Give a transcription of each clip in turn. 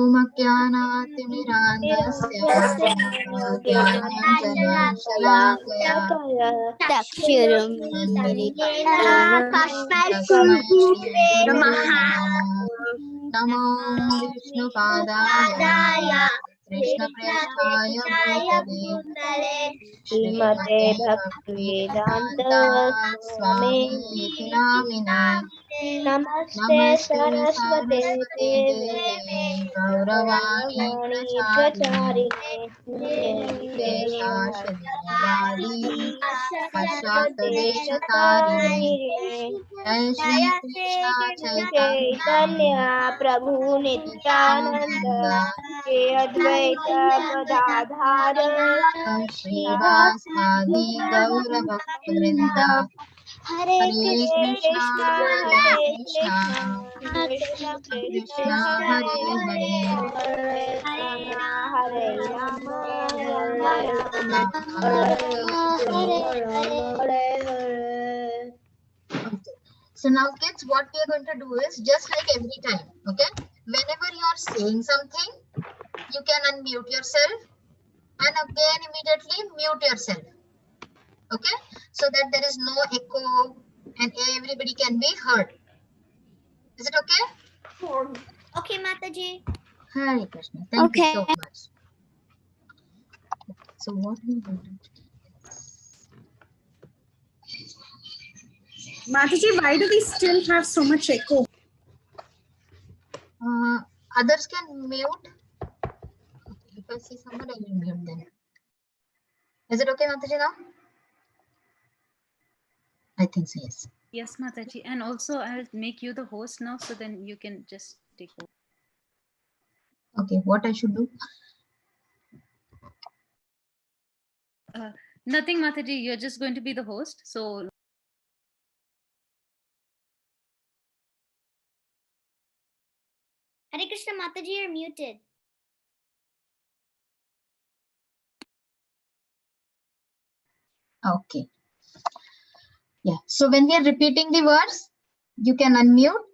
ओमज्ञानातिमिरान्धस्य ज्ञानाञ्जनशलाकया चक्षुरुं तस्मै श्री नमः। नमो विष्णुपादाय कृष्णप्रेष्ठाय भूतले श्रीमते भक्तिवेदान्त स्वामी नामिने। नमस्ते नमस्ते सरस्वते सरस्वते देवे देवे गौरवाणी प्रचारिणे निर्विशेषशून्यवादी पाश्चात्यदेशतारिणे। जय श्री कृष्ण चैतन्य प्रभु नित्यानंद हे अद्वैत Gadadhar श्रीवासादि गौरभक्तवृंद। Hare Hare Krishna Krishna Hare Hare Krishna Krishna Krishna Krishna Hare Hare Hare Hare Hare Ram Ram Hare Hare. So now kids, what we are going to do is just like every time, okay? Whenever you are saying something, you can unmute yourself and again immediately mute yourself, okay? So that there is no echo and everybody can be heard. Is it okay? Okay, Mataji. Hare Krishna. Thank you so much. So what we will do? Mataji, why do we still have so much echo? Others can mute. Okay, if I see someone, I will mute them. Is it okay, Mataji, now? I think so, yes. Yes, Mataji. And also, I'll make you the host now, so then you can just take over. Okay, what I should do? Nothing, Mataji. You're just going to be the host. So. Hare Krishna, Mataji, you're muted. Okay. Yeah. So when we are repeating the words, you can unmute.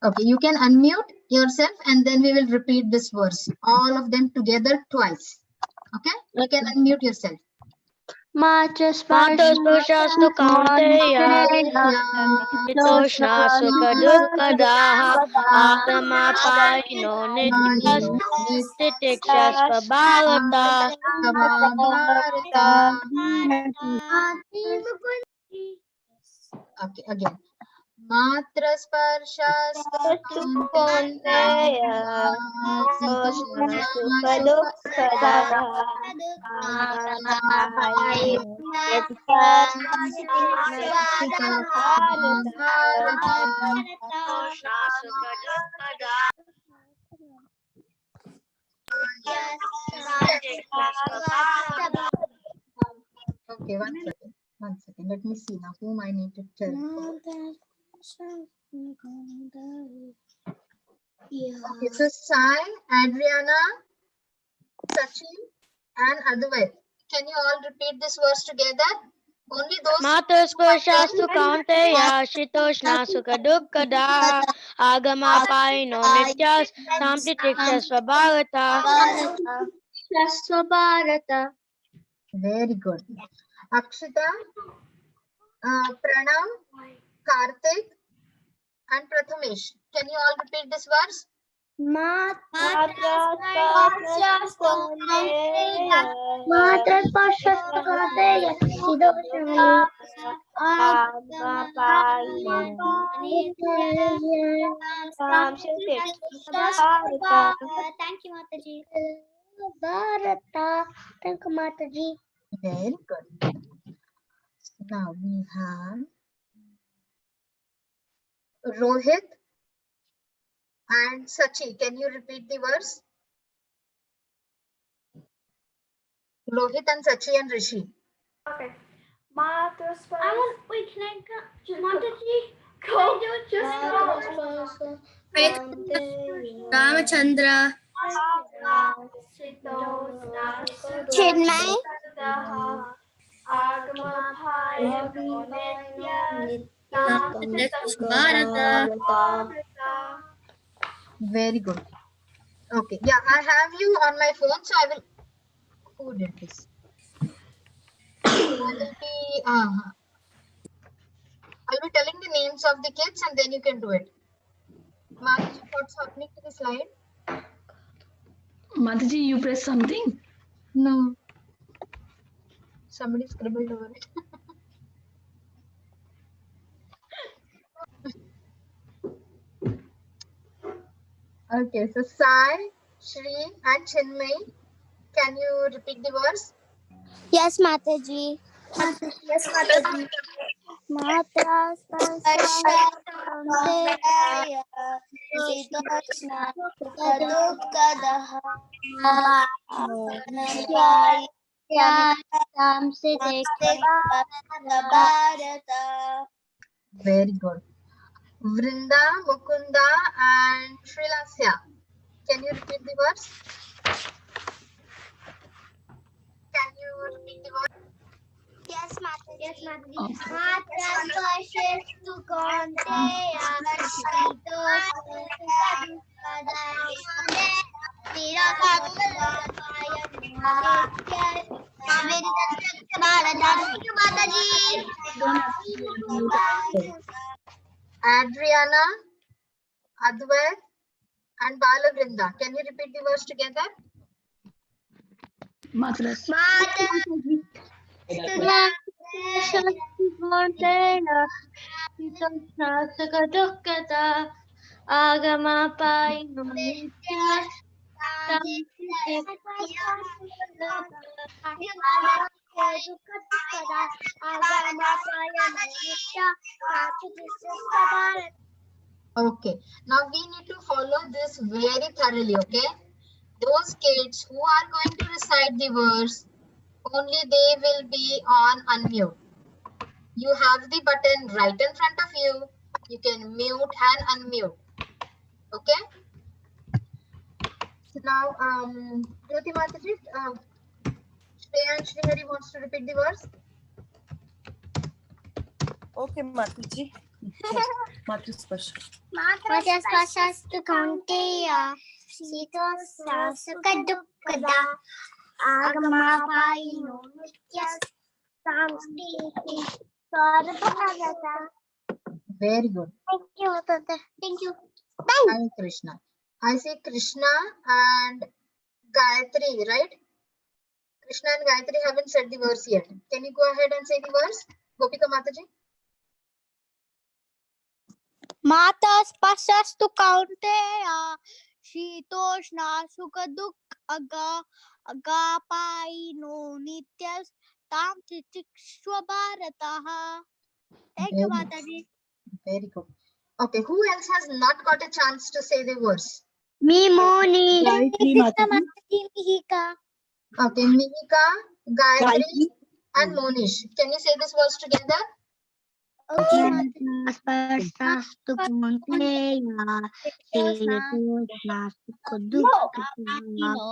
Okay, you can unmute yourself and then we will repeat this verse. All of them together twice. Okay? You can unmute yourself. Matasparshastu kaunteya Toshna sukadukadaha Atamapaino nityas Titikshasva bhavata. Okay, again. Matra sparshastu Kaunteya Toshna sukadukadaha Okay, one second. One second. Let me see now whom I need to tell. Okay, so Sai, Adriana, Sachin, and Advait. Can you all repeat this verse together? Only those. Matasparshastu kaunteya Shitoshna sukadukadaha Agamapaino nityas Samtitikshasva bhavata. Very good. Akshita, Pranam, Karthik, and Prathamesh. Can you all repeat this verse? Thank you, Mataji. Thank you, Mataji. Very good. Now we have Rohit and Sachi. Can you repeat the verse? Rohit and Sachi and Rishi. Okay. Wait, can I go? Mataji, go. Ramachandra. Chinmay. Very good. Okay. Yeah, I have you on my phone, so I will. Who did this? I'll be telling the names of the kids, and then you can do it. Mataji, what's happening to the slide? Mataji, you press something? No. Somebody scribbled over it. Okay, so Sai, Shri, and Chinmay, can you repeat the verse? Yes, Mataji. Yes, Mataji. Matra Sparsha Kaunteya Sitoshna Dukadaha Samsite Bharata. Very good. Vrinda, Mukunda, and Shrilasya. Can you repeat the verse? Can you repeat the verse? Yes, Mataji. Yes, Mataji. Matra Sparshestu Kaunteya Adriana, Advait, and Balavrinda. Can you repeat the verse together? Matras. Okay. Now we need to follow this very thoroughly, okay? Those kids who are going to recite the verse, only they will be on unmute. You have the button right in front of you. You can mute and unmute. Okay? So now, Jyoti Mataji, Shreya and Srihari wants to repeat the verse. Okay, Mataji. Matrasparsha. Matrasparshastu Kaunteya Sitoshna Sukadukada Agamapayino Nityas Samstiti Sarvabharata. Very good. Thank you, Tata. Thank you. Hare Krishna. I say Krishna and Gayatri, right? Krishna and Gayatri haven't said the verse yet. Can you go ahead and say the verse? Gopika Mataji. Matrasparshastu Kaunteya Sitoshna Sukaduk Agapayino Nityas Tam Titikshwabharataha. Thank you, Very, Mataji. very good. Okay, who else has not got a chance to say the verse? Me, Moni. Gayatri Mataji. Mihika. Okay, Mihika, Gayatri, and Monish. Can you say this verse together? Okay, Matrasparshastu Kaunteya Sitoshna Sukadukadayino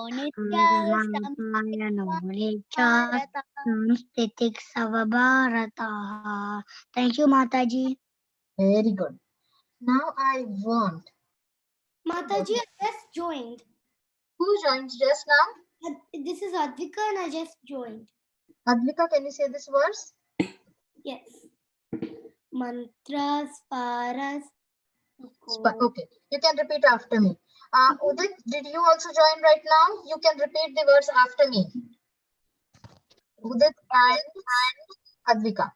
Nityas Samstiti Savabharataha. Thank you, Mataji. Very good. Now I want. Mataji, I just joined. Who joined just now? This is Advika and I just joined. Advika, can you say this verse? Yes. Mantras, paras. Okay, you can repeat after me. Udit, did you also join right now? You can repeat the verse after me. Udit and Advika.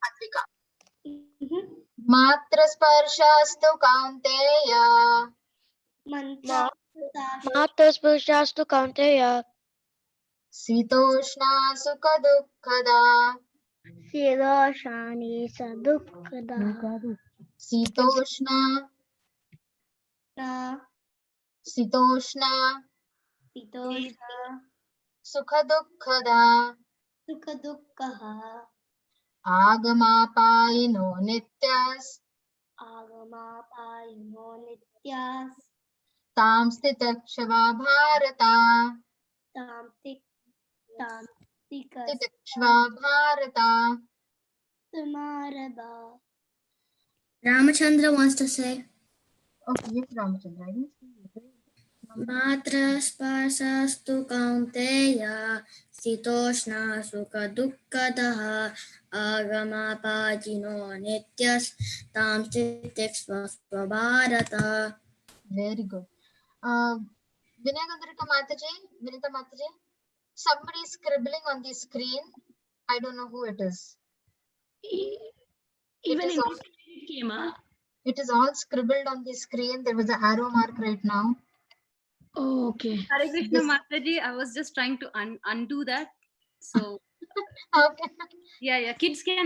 Matrasparshastu Kaunteya Matrasparshastu Kaunteya Sitoshna Sukadukkhada Siroshani Sadukada Sitoshna Sitoshna Sukadukkhada Sukadukkaha Agamapayino Nityas Agamapayino Nityas Tamstitakshava Bharata. Tamtik Titikshva Bharata. Samaraba. Ramachandra wants to say, Okay, yes, Ramachandra. I didn't see you. Matra spasastu kaunteya sitoshna sukha dukkadaha agama pajino nityas tam titikshva svabharata. Very good. Vinita Mataji, somebody is scribbling on the screen. I don't know who it is. Even It is in all- it came up. It is all scribbled on the screen. There was an arrow mark right now. Oh, okay. Hare Krishna This- Mataji, I was just trying to undo that. So Okay. yeah,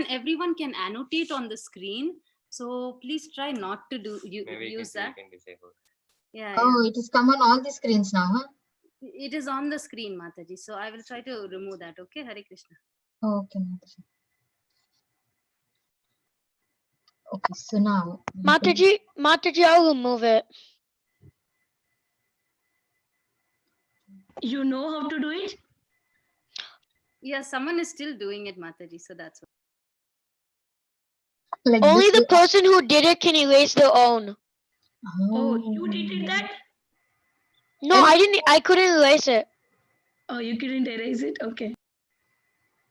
everyone can annotate on the screen. So please try not to use that. Yeah, Oh, it has come on all the screens now, huh? it is on the screen, Mataji. So I will try to remove that. Okay, Hare Krishna. Okay, Mataji. Okay, so now Mataji, I'll remove it. You know how to do it? Yeah, someone is still doing it, Mataji. So that's why. like Only this the person who did it can erase their own. Oh, you did that? No, And- I didn't. I couldn't erase it. Oh, you couldn't erase it? Okay.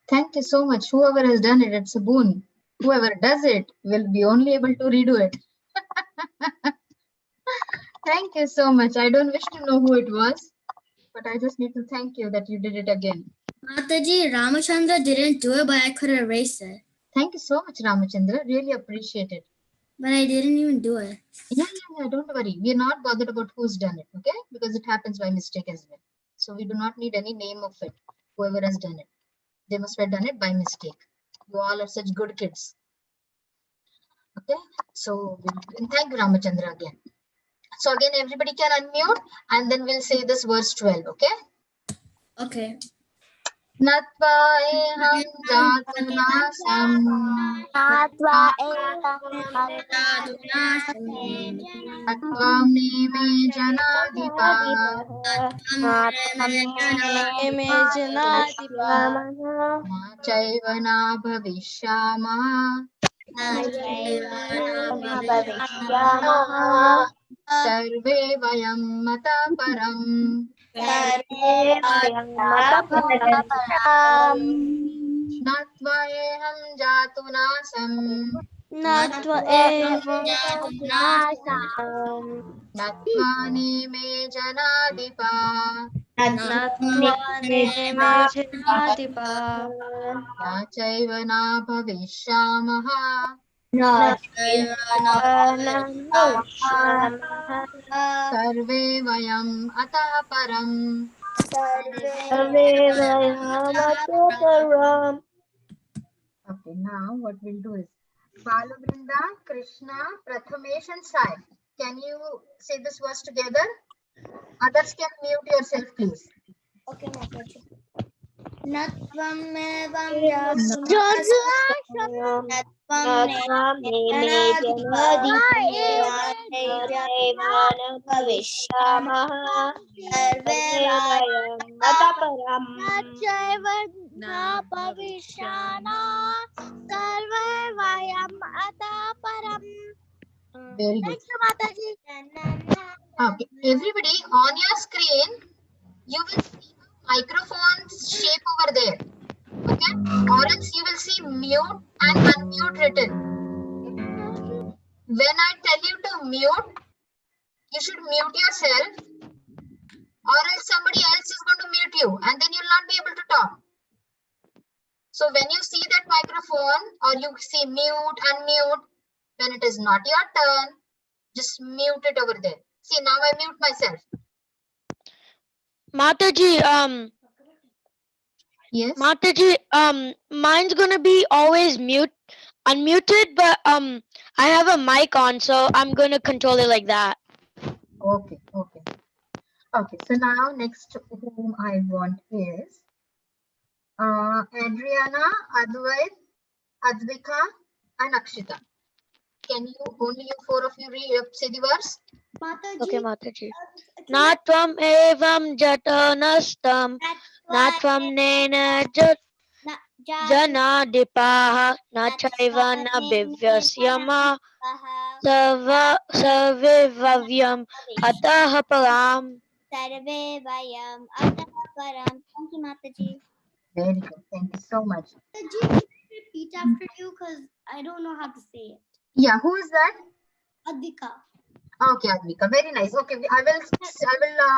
Thank you so much. Whoever has done it, it's a boon. Whoever does it will be only able to redo it. Thank you so much. I don't wish to know who it was, but I just need to thank you that you did it again. Mataji, Ramachandra didn't do it, but I could erase it. Thank you so much, Ramachandra. Really appreciate it. But I didn't even do it. Yeah, don't worry. We're not bothered about who's done it, okay? Because it happens by mistake as well. So we do not need any name of it, whoever has done it. They must have done it by mistake. You all are such good kids. Okay, so and thank you, Ramachandra, again. So again, everybody can unmute and then we'll say this verse 12, okay? Okay. Natva eham jatu nasam atvam neme janadipa na chaiva na bhavishyamaha sarve vayam mata param natva eham jatu nasam natva neme janadipa na chaiva na bhavishyamaha sarve vayam atah param. Okay, now what we'll do is Balabrinda, Krishna, Prathamesh and Sai. Can you say this verse together? Others can mute yourself, please. Very good. Okay, everybody on your screen, you will see a microphone shape over there. Okay, or else you will see mute and unmute written. When I tell you to mute, you should mute yourself, or else somebody else is going to mute you, and then you'll not be able to talk. So when you see that microphone, or you see mute, unmute, when it is not your turn, just mute it over there. See, now I mute myself. Mataji, Yes. Mataji, mine's gonna be always unmuted, but I have a mic on, so I'm gonna control it like that. Okay. Okay. So now next whom I want is Adriana, Advait, Advika, and Akshita. Can you only you four of you say the verse? Okay, Mataji. Natvam evam jatanastam, natvam nena Janadipaha na chaiva na bhivyasyamas sarve vavyam ataha param. Sarve vayam atah param. Thank you, Mataji. Very good. Thank you so much. Mataji, repeat after you because I don't know how to say it. Yeah, who is that? Adhika. Okay, Advika. Very nice. Okay, I will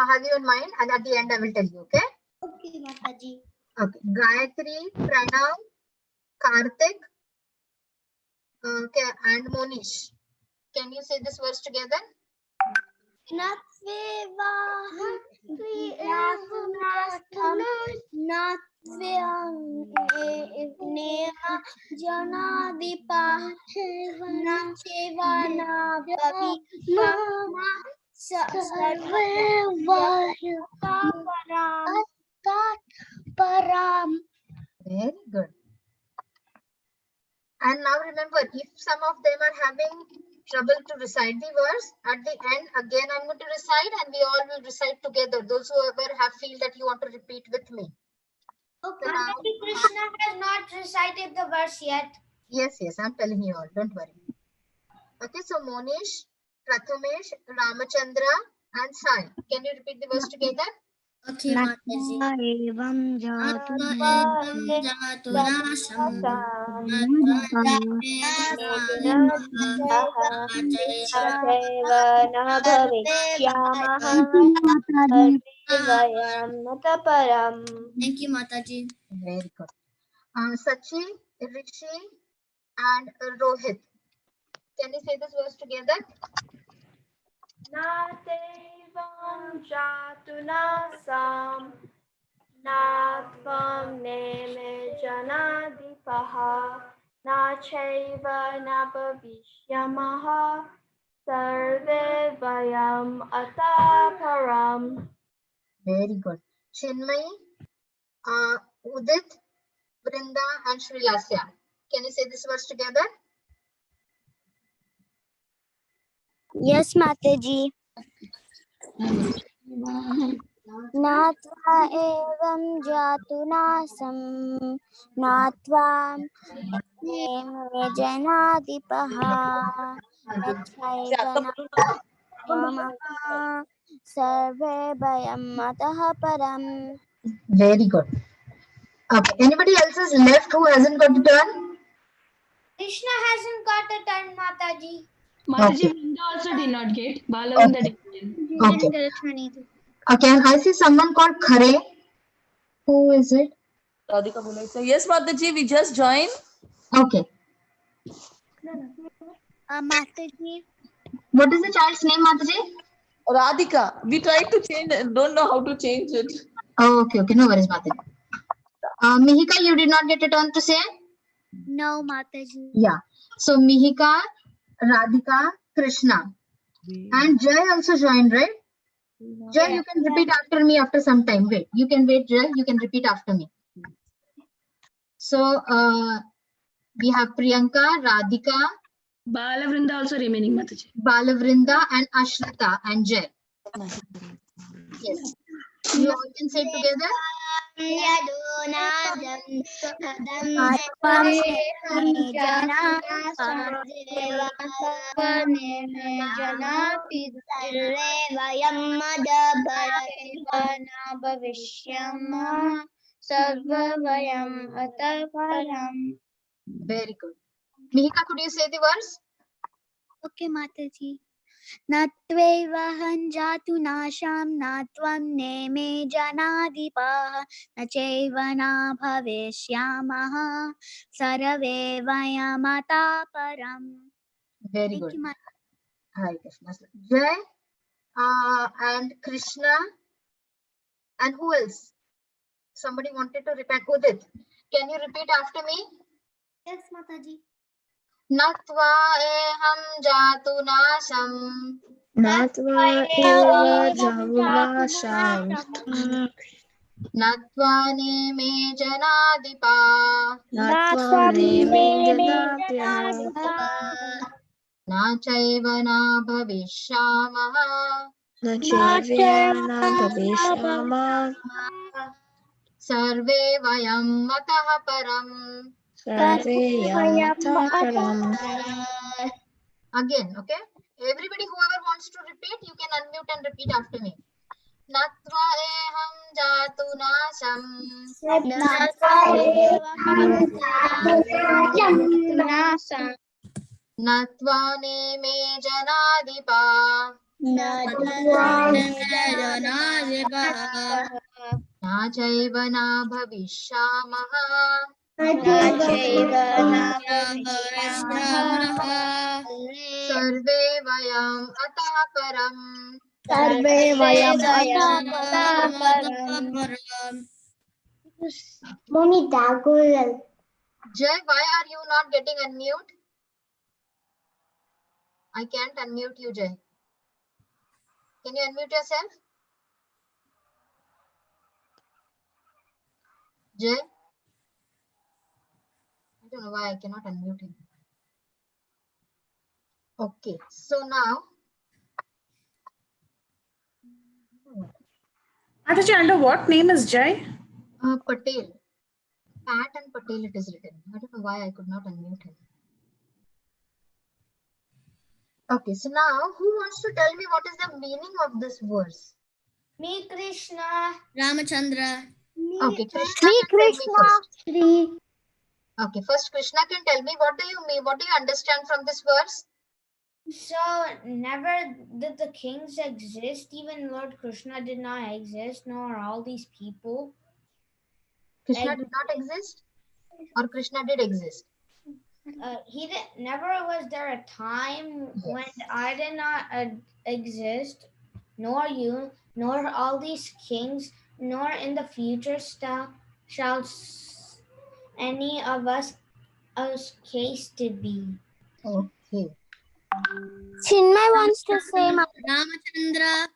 have you in mind, and at the end I will tell you. Okay. Okay, Mataji. Okay. Gayatri, Pranav, Karthik, okay, and Monish. Can you say this verse together? Very good. And now remember, if some of them are having trouble to recite the verse, at the end again I'm going to recite and we all will recite together. Those who ever have feel that you want to repeat with me. Okay, So now, Krishna has not recited the verse yet. yes, I'm telling you all. Don't worry. Okay, so Monish, Prathamesh, Ramachandra, and Sai. Can you repeat the verse together? Okay, Mataji. Thank you, Mataji. Very good. Sachi, Rishi, and Rohit. Can you say this verse together? Natevam jatunasam natvam neme janadipaha nachaiva nabhavishyamaha sarve vayam ataparam. Very good. Chinmay, Udit, Brinda, and Shrilasya. Can you say this verse together? Yes, Mataji. Natva evam jatunasam natvam neme janadipaha nachaiva sarve vayam atah param. Very good. Okay. Anybody else is left who hasn't got the turn? Krishna hasn't got a turn, Mataji. Mataji, Okay. Vrinda also did not get. Balavinda did not. Okay. get a turn either. Okay, and I see someone called Khare. Who is it? Radhika Bulai. So yes, Mataji, we just joined. Okay. Mataji. What is the child's name, Mataji? Radhika. We tried to change it. Don't know how to change it. Oh, okay. No worries, Mataji. Mihika, you did not get a turn to say? No, Mataji. Yeah. So Mihika, Radhika, Krishna. And Jay also joined, right? Jay, you can repeat after me after some time. Wait. You can wait, Jay. You can repeat after me. So we have Priyanka, Radhika, Balavrinda also remaining, Mataji. Balavrinda, and Ashrita, and Jay. Yes. You all can say it together. Very good. Mihika, could you say the verse? Okay, Mataji. Natvevaham jatu nasham natvam neme janadipaha nachaiva na bhavishyamaha sarve vayamata param. Very Thank good. you, Mataji. Hare Krishna. Jay and Krishna. And who else? Somebody wanted to repeat. Udit, can you repeat after me? Yes, Mataji. Natva eham jatu nasham. Natva eva jamunasham. Natva neme janadipa. Natva neme janadya. Nachaiva na bhavishyamaha. Nachaiva bhavishyama. Sarve vayam matah param. Again, okay? Everybody, whoever wants to repeat, you can unmute and repeat after me. Natva eham jatu nasam. Natva ne me janadipa. Na chaiva na bhavishyamaha. Sarve vayam atah param. Mommy Dagul. Jay, why are you not getting unmute? I can't unmute you, Jay. Can you unmute yourself? Jay? I don't know why I cannot unmute him. Okay, so now. Mataji, under what name is Jai? Patel. Pat and Patel it is written. I don't know why I could not unmute him. Okay, so now who wants to tell me what is the meaning of this verse? Me Krishna. Ramachandra. Okay, Krishna can tell me first. Okay, first Krishna can tell me what do you mean? What do you understand from this verse? So never did the kings exist. Even Lord Krishna did not exist, nor all these people. Krishna did not exist, or Krishna did exist? He did. Never was there a time when I did not exist, nor you, nor all these kings, nor in the future shall any of us case to be. Okay. Chinmay wants to say, Ramachandra.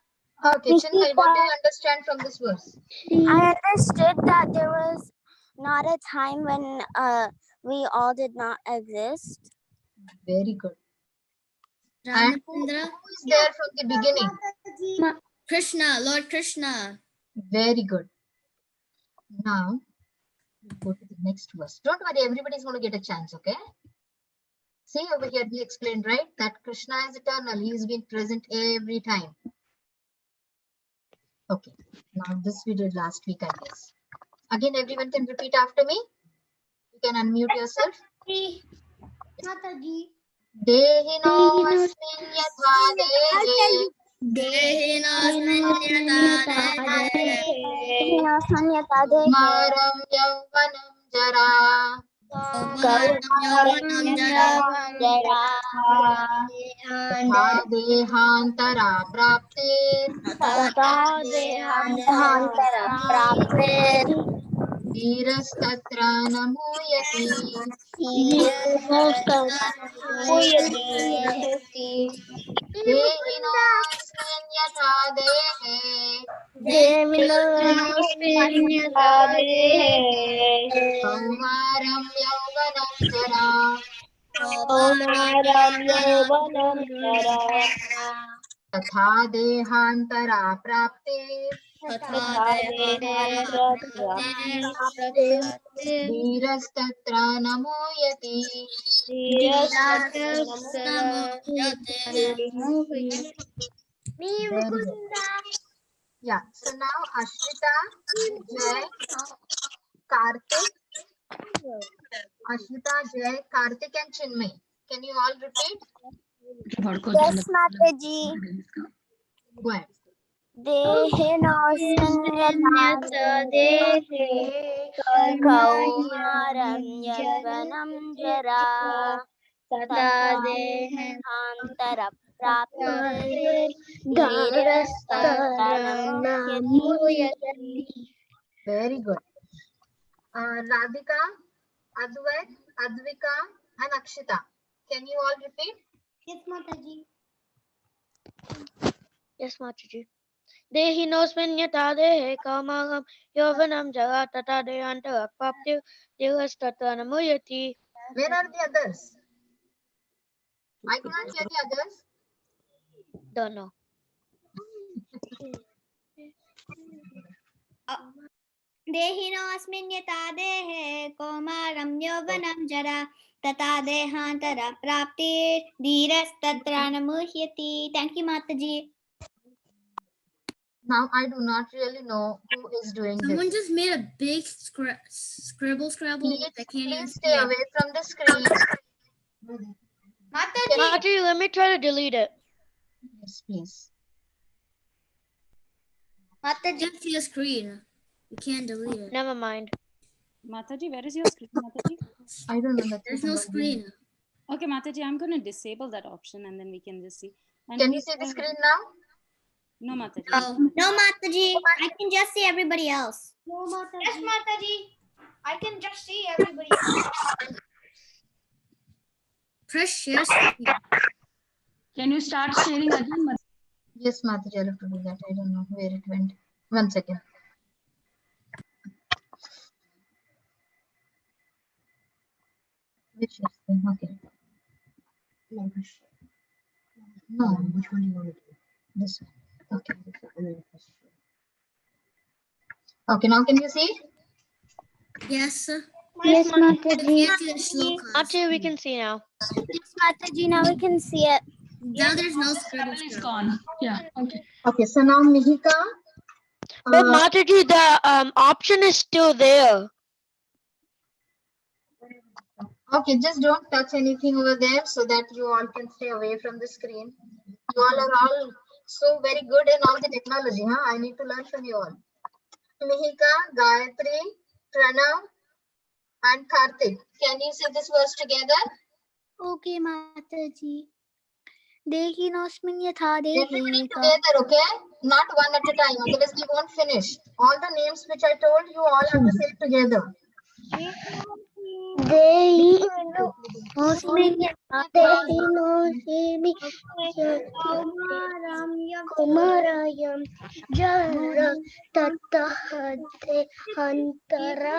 Okay, Chinmay, what do you understand from this verse? I understood that there was not a time when we all did not exist. Very good. And who is there from the beginning? Krishna, Lord Krishna. Very good. Now, we go to the next verse. Don't worry, everybody's going to get a chance, okay? See, over here we explained, right? That Krishna is eternal. He's been present every time. Okay. Now, this we did last week, I guess. Again, everyone can repeat after me. You can unmute yourself. Mataji. Dehino asmin yatha dehe. Maram yauvanam jara. Tha dehantara praptir. Dhirastatra namuyati. Devino asmin yatha dehe. Kaumaram yauvanam jara. Tatha dehantara praptir. Dhirastatra namuyati. Very good. Yeah. So now Ashrita, Jay, Karthik. Ashrita, Jay, Karthik and Chinmay. Can you all repeat? Yes, Mataji. Go ahead. Kaumaram yavanam jara tatadehantara Very good. Radhika, Advait, Advika, and Akshita. Can you all repeat? Yes, Mataji. Yes, Mataji. Dehinosmin yatha dehe kaumagam yovanam jara tata deyantara praptir dhirastatra namuyati. Where are the others? I cannot hear the others. Don't know. Dehino asmin yata dehe komaram yovanam jara tata dehantara prapti dhiras tatra namuhyati. Thank you, Mataji. Now I do not really know who is doing Someone this. just made a big scribble scrabble. Please, I can't even please see stay it. away from the screen. Mataji. Mataji, let me try to delete it. Yes, please. Mataji, just see a screen. You can't delete it. Never mind. Mataji, where is your screen, Mataji? I don't know that. There's no screen. Okay, Mataji, I'm going to disable that option and then we can just see. And Can you please see the try- screen now? No, Mataji. No, Mataji. I can just see everybody else. No, Mataji. Yes, Mataji. I can just see everybody else. Press share screen. Can you start sharing again? Yes, Mataji, I'll have to do that. I don't know where it went. 1 second. Which is okay. No, which one do you want to do? This one. Okay. Okay, now can you see? Yes. Yes, You Mataji. can't see the Shlokas. Mataji, we can see now. Yes, Mataji. Now we can see it. Now there's no scribble Scrabble is scrabble. gone. Yeah. Okay. Okay, so now Mihika. But Mataji, the option is still there. Okay, just don't touch anything over there so that you all can stay away from the screen. You all are all so very good in all the technology, huh? I need to learn from you all. Mihika, Gayatri, Pranav, and Karthik. Can you say this verse together? Okay, Mataji. Dehi nosmin yatha Everybody dehi ka. together, okay? Not one at a time, otherwise we won't finish. All the names which I told you all have to say it together. Dehi nosmin yatha dehi nosmi kumarayam jara tatahate hantara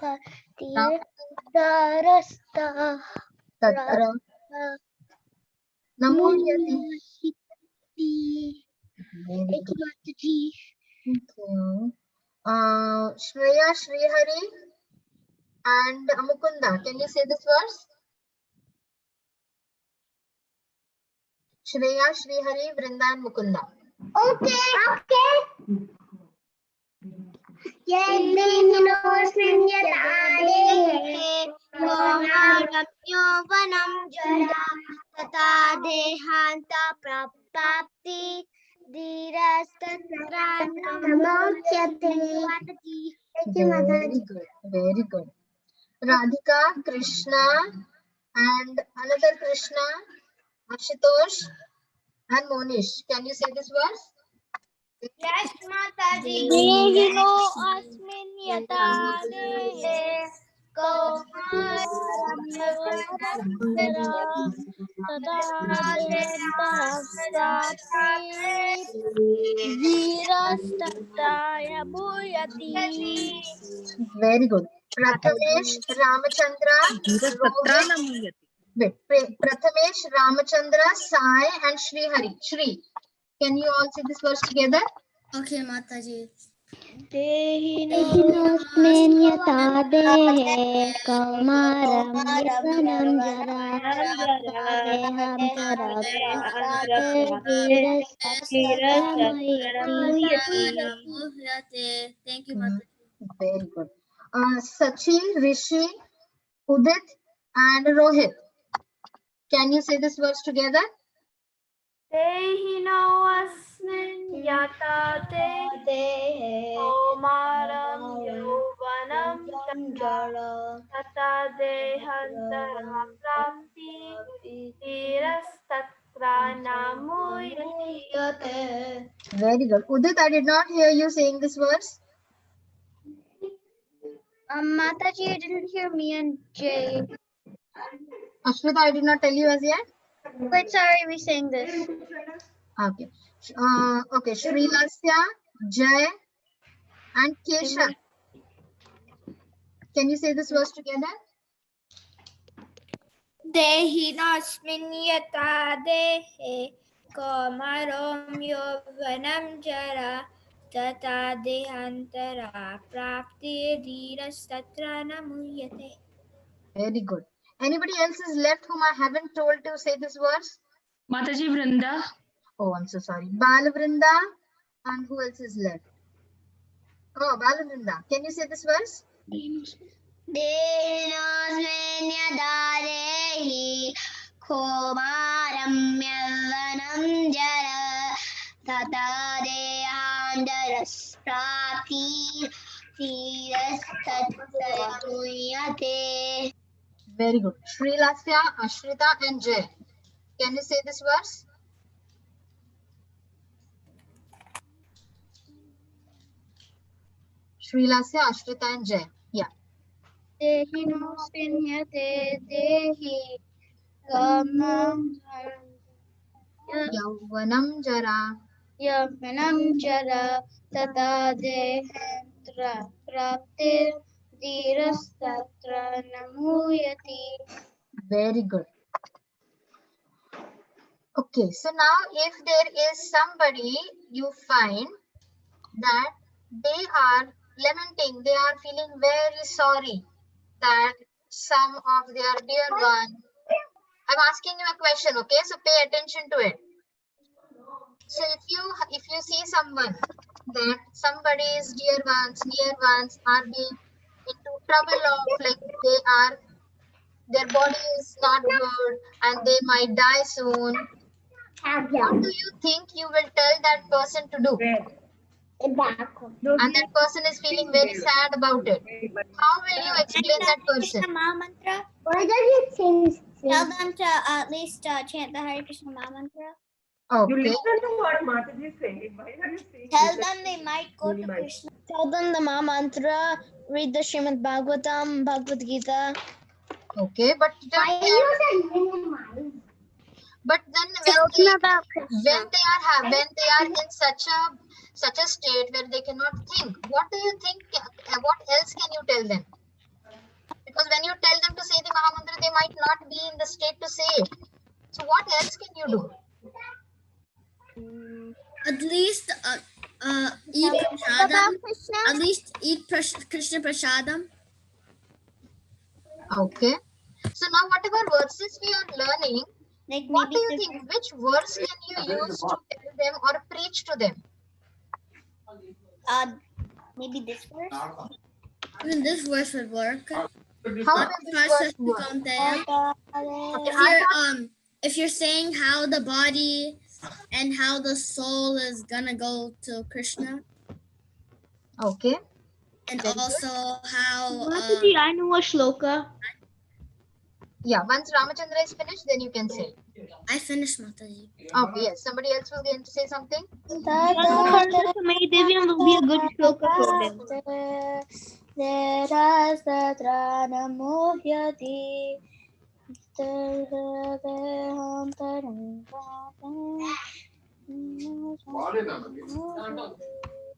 patir darasta Tatra Namoyati. Very good. Thank you. Shreya, Shrihari, and Mukunda. Can you say this verse? Shreya, Shrihari, Vrinda, and Mukunda. Okay. यौवनं जरा तथा देहान्त प्राप्ति धीरस्तत्र नमोच्यते. Very good. Very good. Radhika, Krishna, and another Krishna, Ashutosh, and Monish. Can you say this verse? Yes, Mataji. देहिनो अस्मिन् यथा देहे कौमारं यौवनञ्जरा तथा देहान्तरप्राप्तिः धीरस्तत्राय भूयति. Very good. Prathamesh, Ramachandra, Rohit. Wait, Prathamesh, Ramachandra, Sai, and Shrihari. Shri. Can you all say this verse together? Okay, Mataji. देहिनोऽस्मिन् यथा देहे कौमारं यौवनं जरा Thank you, Mataji. Very good. Sachi, Rishi, Udit, and Rohit. Can you say this verse together? Tehino asmin yata dehe komaram yauvanam jara tata dehantara prapti dhirastatra namuyate. Very good. Udit, I did not hear you saying this verse. Mataji, you didn't hear me and Jay. Ashwita, I did not tell you as yet. Wait, sorry, we sang this. Okay. Okay. Shrilasya, Jay, and Kesha. Can you say this verse together? देहिनोऽस्मिन् यथा देहे कौमारं यौवनं जरा tata dehantara prapti dhirastatra namuyate. Very good. Anybody else is left whom I haven't told to say this verse? Mataji Vrinda. Oh, I'm so sorry. Balavrinda. And who else is left? Oh, Balavrinda. Can you say this verse? Denosmenyadarehi komaram yavanam jara tata dehandaras prati tirasthatayamuyate. Very good. Srilasya, Ashrita and Jay. Can you say this verse? Srilasya, Ashrita and Jay. Yeah. Dehi nospenyate dehi kamam Yauvanam jara. yavanam jara tata dehantra prapti dhirastatra namuyati. Very good. Okay, so now if there is somebody you find that they are lamenting, they are feeling very sorry that some of their dear one, I'm asking you a question, okay? So pay attention to it. So if you see someone that somebody's dear ones, near ones are being into trouble of like their body is not good and they might die soon, what do you think you will tell that person to do? And that person is feeling very sad about it. How will you explain that person? Mantra. Why don't you change? Tell them to at least chant the Hare Krishna mantra. Okay. You listen to what Mataji is saying. Why are you saying? Tell them they might go to Krishna. Tell them the mantra. Read the Srimad Bhagavatam, Bhagavad Gita. Okay, but then when they are in such a state where they cannot think, what do you think? What else can you tell them? Because when you tell them to say the Mahamantra, they might not be in the state to say it. So what else can you do? At least eat prasadam. At least eat Krishna prasadam. Okay. So now whatever verses we are learning, what do you think? Which verse can you use to tell them or preach to them? Maybe this verse. Even this verse would work. How will this verse work? If you're saying how the body and how the soul is gonna go to Krishna, Okay. and Very also how I know a shloka. Yeah, once Ramachandra is finished, then you can say. I finished Mataji. Okay, yes. Somebody else was going to say something? Devyam will be a good shloka for them.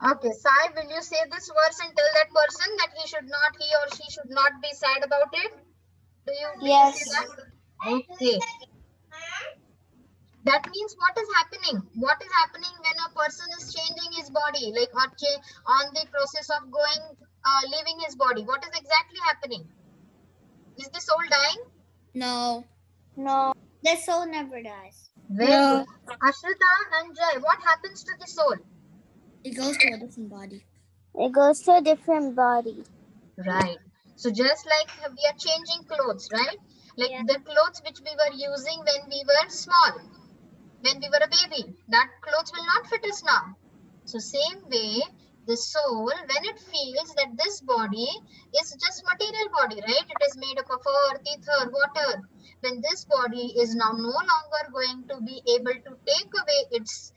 Okay, Sai, will you say this verse and tell that person that he or she should not be sad about it? Do you say that? Okay. That means what is happening? What is happening when a person is changing his body, like on the process of leaving his body? What is exactly happening? Is the soul dying? No. The soul never dies. Very good. Ashrita and Jai, what happens to the soul? It goes to a different body. It goes to a different body. Right. So just like we are changing clothes, right? Like the clothes which we were using when we were small, when we were a baby, that clothes will not fit us now. So same way, the soul, when it feels that this body is just material body, right? It is made up of earth, ether, water. When this body is now no longer going to be able to take away its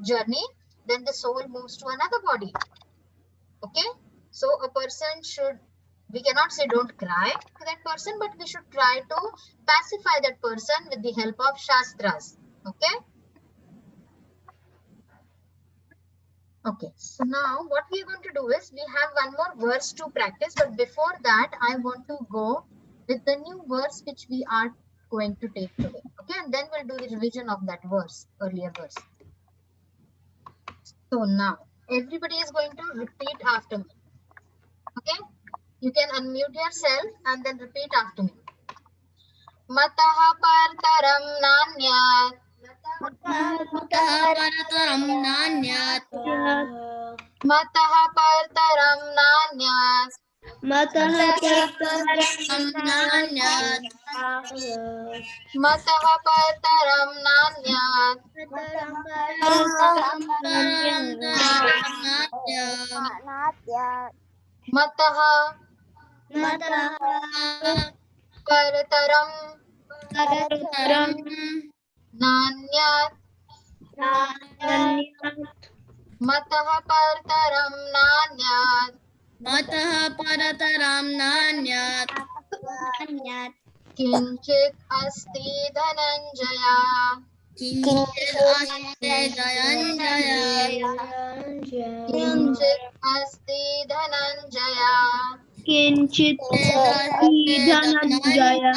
journey, then the soul moves to another body. Okay? So a person should, we cannot say don't cry to that person, but we should try to pacify that person with the help of Shastras. Okay? Okay, so now what we are going to do is we have one more verse to practice, but before that I want to go with the new verse which we are going to take today. Okay, and then we'll do the revision of that verse, earlier verse. So now everybody is going to repeat after me. Okay? You can unmute yourself and then repeat after me. Mataha partaram nanyat. Parataram nanyat. Mataha partaram nanyat. Mataha parataram nanyat. Mataha partaram nanyat. Mataha partaram nanyat. Mataha partaram nanyat. Mataha parataram nanyat. Kinchit asti dhananjaya. Kinchit aste Dhananjaya. Kinchit asti dhananjaya. Kinchit Dhananjaya.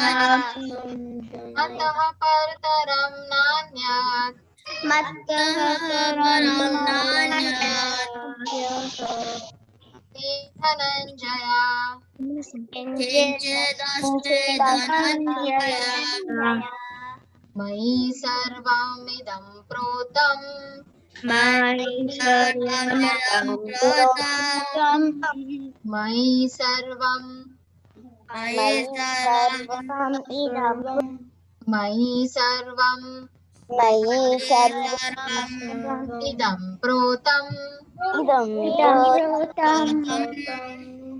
Mataha partaram nanyat. Parataram nanyat. Dhananjaya. Kinchit aste Dhananjaya. Mayi sarvamidam protam. Maya sarvamidam protam. Mayi sarvam. Maya sarvam. Mayi sarvam idam protam.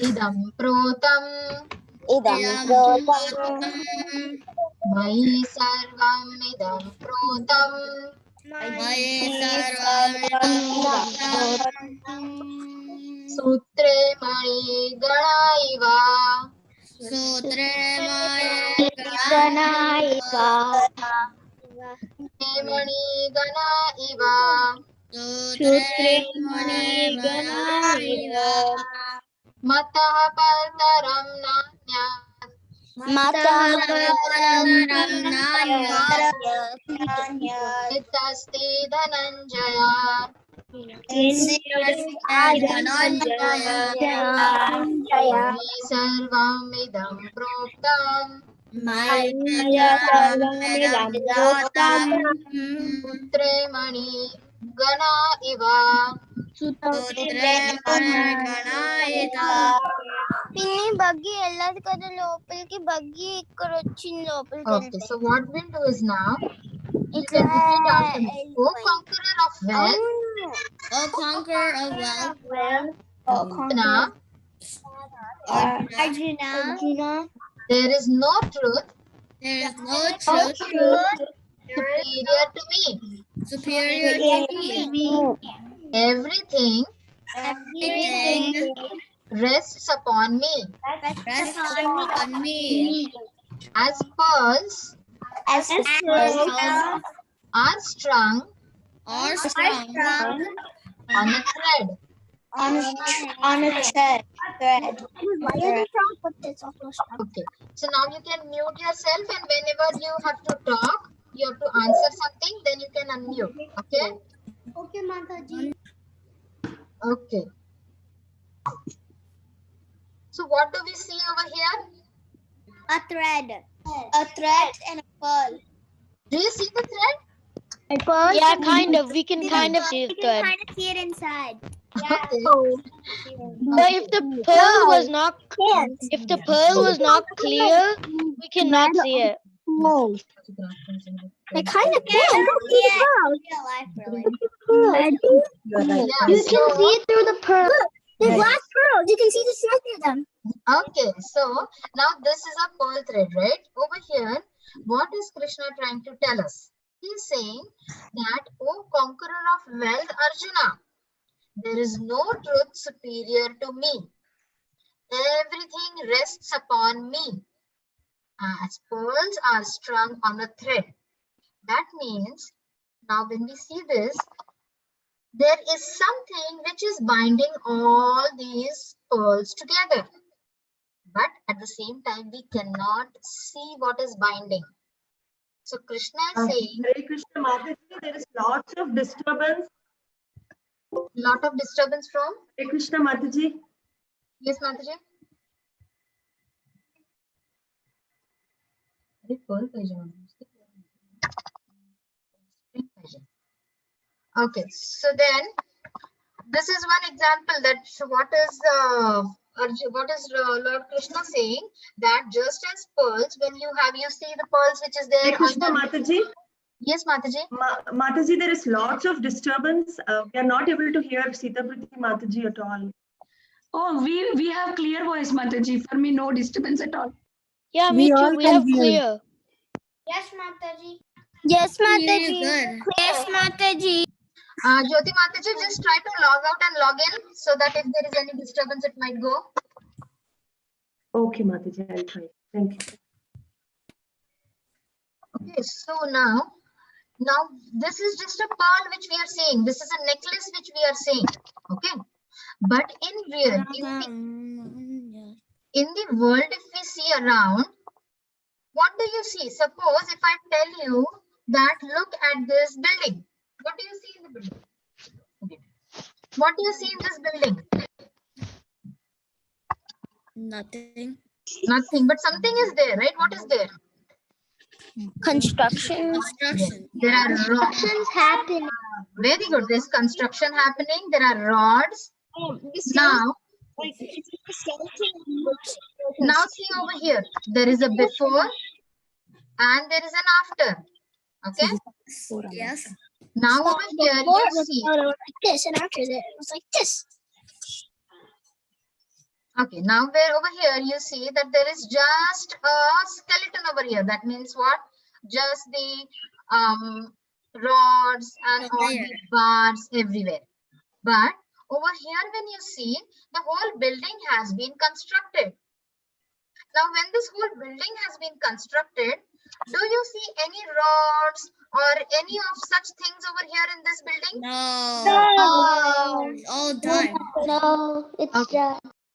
Idam protam. Mayi sarvam idam protam. Maya sarvamidam. Sutre mani gana iva. Sutre Maya Mani gana iva. Sutre Maya Mataha partaram nanyat. Parataram nanyat. Itasti dhananjaya. Mayi sarvam idam proktam. Maya sarvamidam protam. Sutre mani gana iva. Sutre Maya పిన్ని buggy వెళ్ళదు కదా లోపలికి buggy ఇక్కడ వచ్చింది లోపలికి Okay, so what we'll do is now you can repeat after me. O conqueror of wealth, O conqueror of wealth, Arjuna, Arjuna, there is no truth there is no truth superior to me. superior to me. Everything Everything rests upon me. rests on me. As pearls are strung Or strong on a thread. Okay, so now you can mute yourself, and whenever you have to talk, you have to answer something, then you can unmute. Okay? Okay, Mataji. Okay. So what do we see over here? A thread and a pearl. Do you see the thread? Yeah, kind of. We can kind of see the thread. Kind of see it inside. Okay. But if the pearl was not clear, we cannot see it. I kind of can. Yeah, You can so- see it through the pearl. They're glass pearls. You can see the shell through them. Okay, so now this is a pearl thread, right? Over here, what is Krishna trying to tell us? He is saying that, O conqueror of wealth, Arjuna, there is no truth superior to me. Everything rests upon me. As pearls are strung on a thread. That means, now when we see this, there is something which is binding all these pearls together. But at the same time, we cannot see what is binding. So Krishna is saying, Hare Krishna Mataji, there is lots of disturbance. Lot of disturbance from? Hare Krishna Mataji. Yes, Mataji. Okay, so then this is one example that what is Lord Krishna saying, that just as pearls, when you see the pearls which is there. Hare Krishna on the, Mataji. yes, Mataji. Mataji, there is lots of disturbance. We are not able to hear Sita Priti Mataji at all. Oh, we have clear voice, Mataji. For me, no disturbance at all. Yeah, me too. We have clear. Yes, Mataji. Yes, Really Mataji. good. Yes, Mataji. Jyoti Mataji, just try to log out and log in so that if there is any disturbance, it might go. Okay, Mataji, I'll try. Thank you. Okay, so now this is just a pearl which we are seeing. This is a necklace which we are seeing. Okay, but in real, in the world, if we see around, what do you see? Suppose if I tell you that look at this building, what do you see in the building? Okay. What do you see in this building? Nothing. Nothing, but something is there, right? What is there? Construction. Construction. There are rods. happening. Very good. There's construction happening. There are rods. Now see over here. There is a before and there is an after. Okay. Yes. Now over here you see. Like this, and after that, it was like this. Okay. Now where over here you see that there is just a skeleton over here. That means what? Just the rods and all the bars everywhere. But over here when you see, the whole building has been constructed. Now when this whole building has been constructed, do you see any rods or any of such things over here in this building? No. All done. No, it's Okay.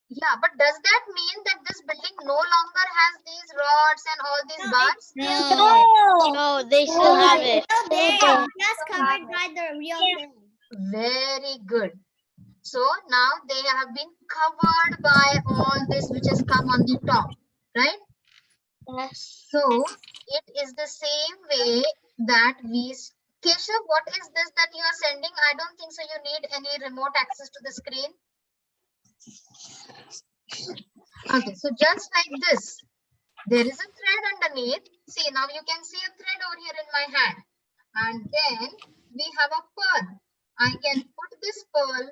Yeah, but does that mean that this building no longer has these rods and all these bars? No. No, they still have it. Just covered by the real thing. Very good. So now they have been covered by all this which has come on the top, right? So it is the same way that Keshav, what is this that you are sending? I don't think so you need any remote access to the screen. Okay, so just like this, there is a thread underneath. See, now you can see a thread over here in my hand. And then we have a pearl. I can put this pearl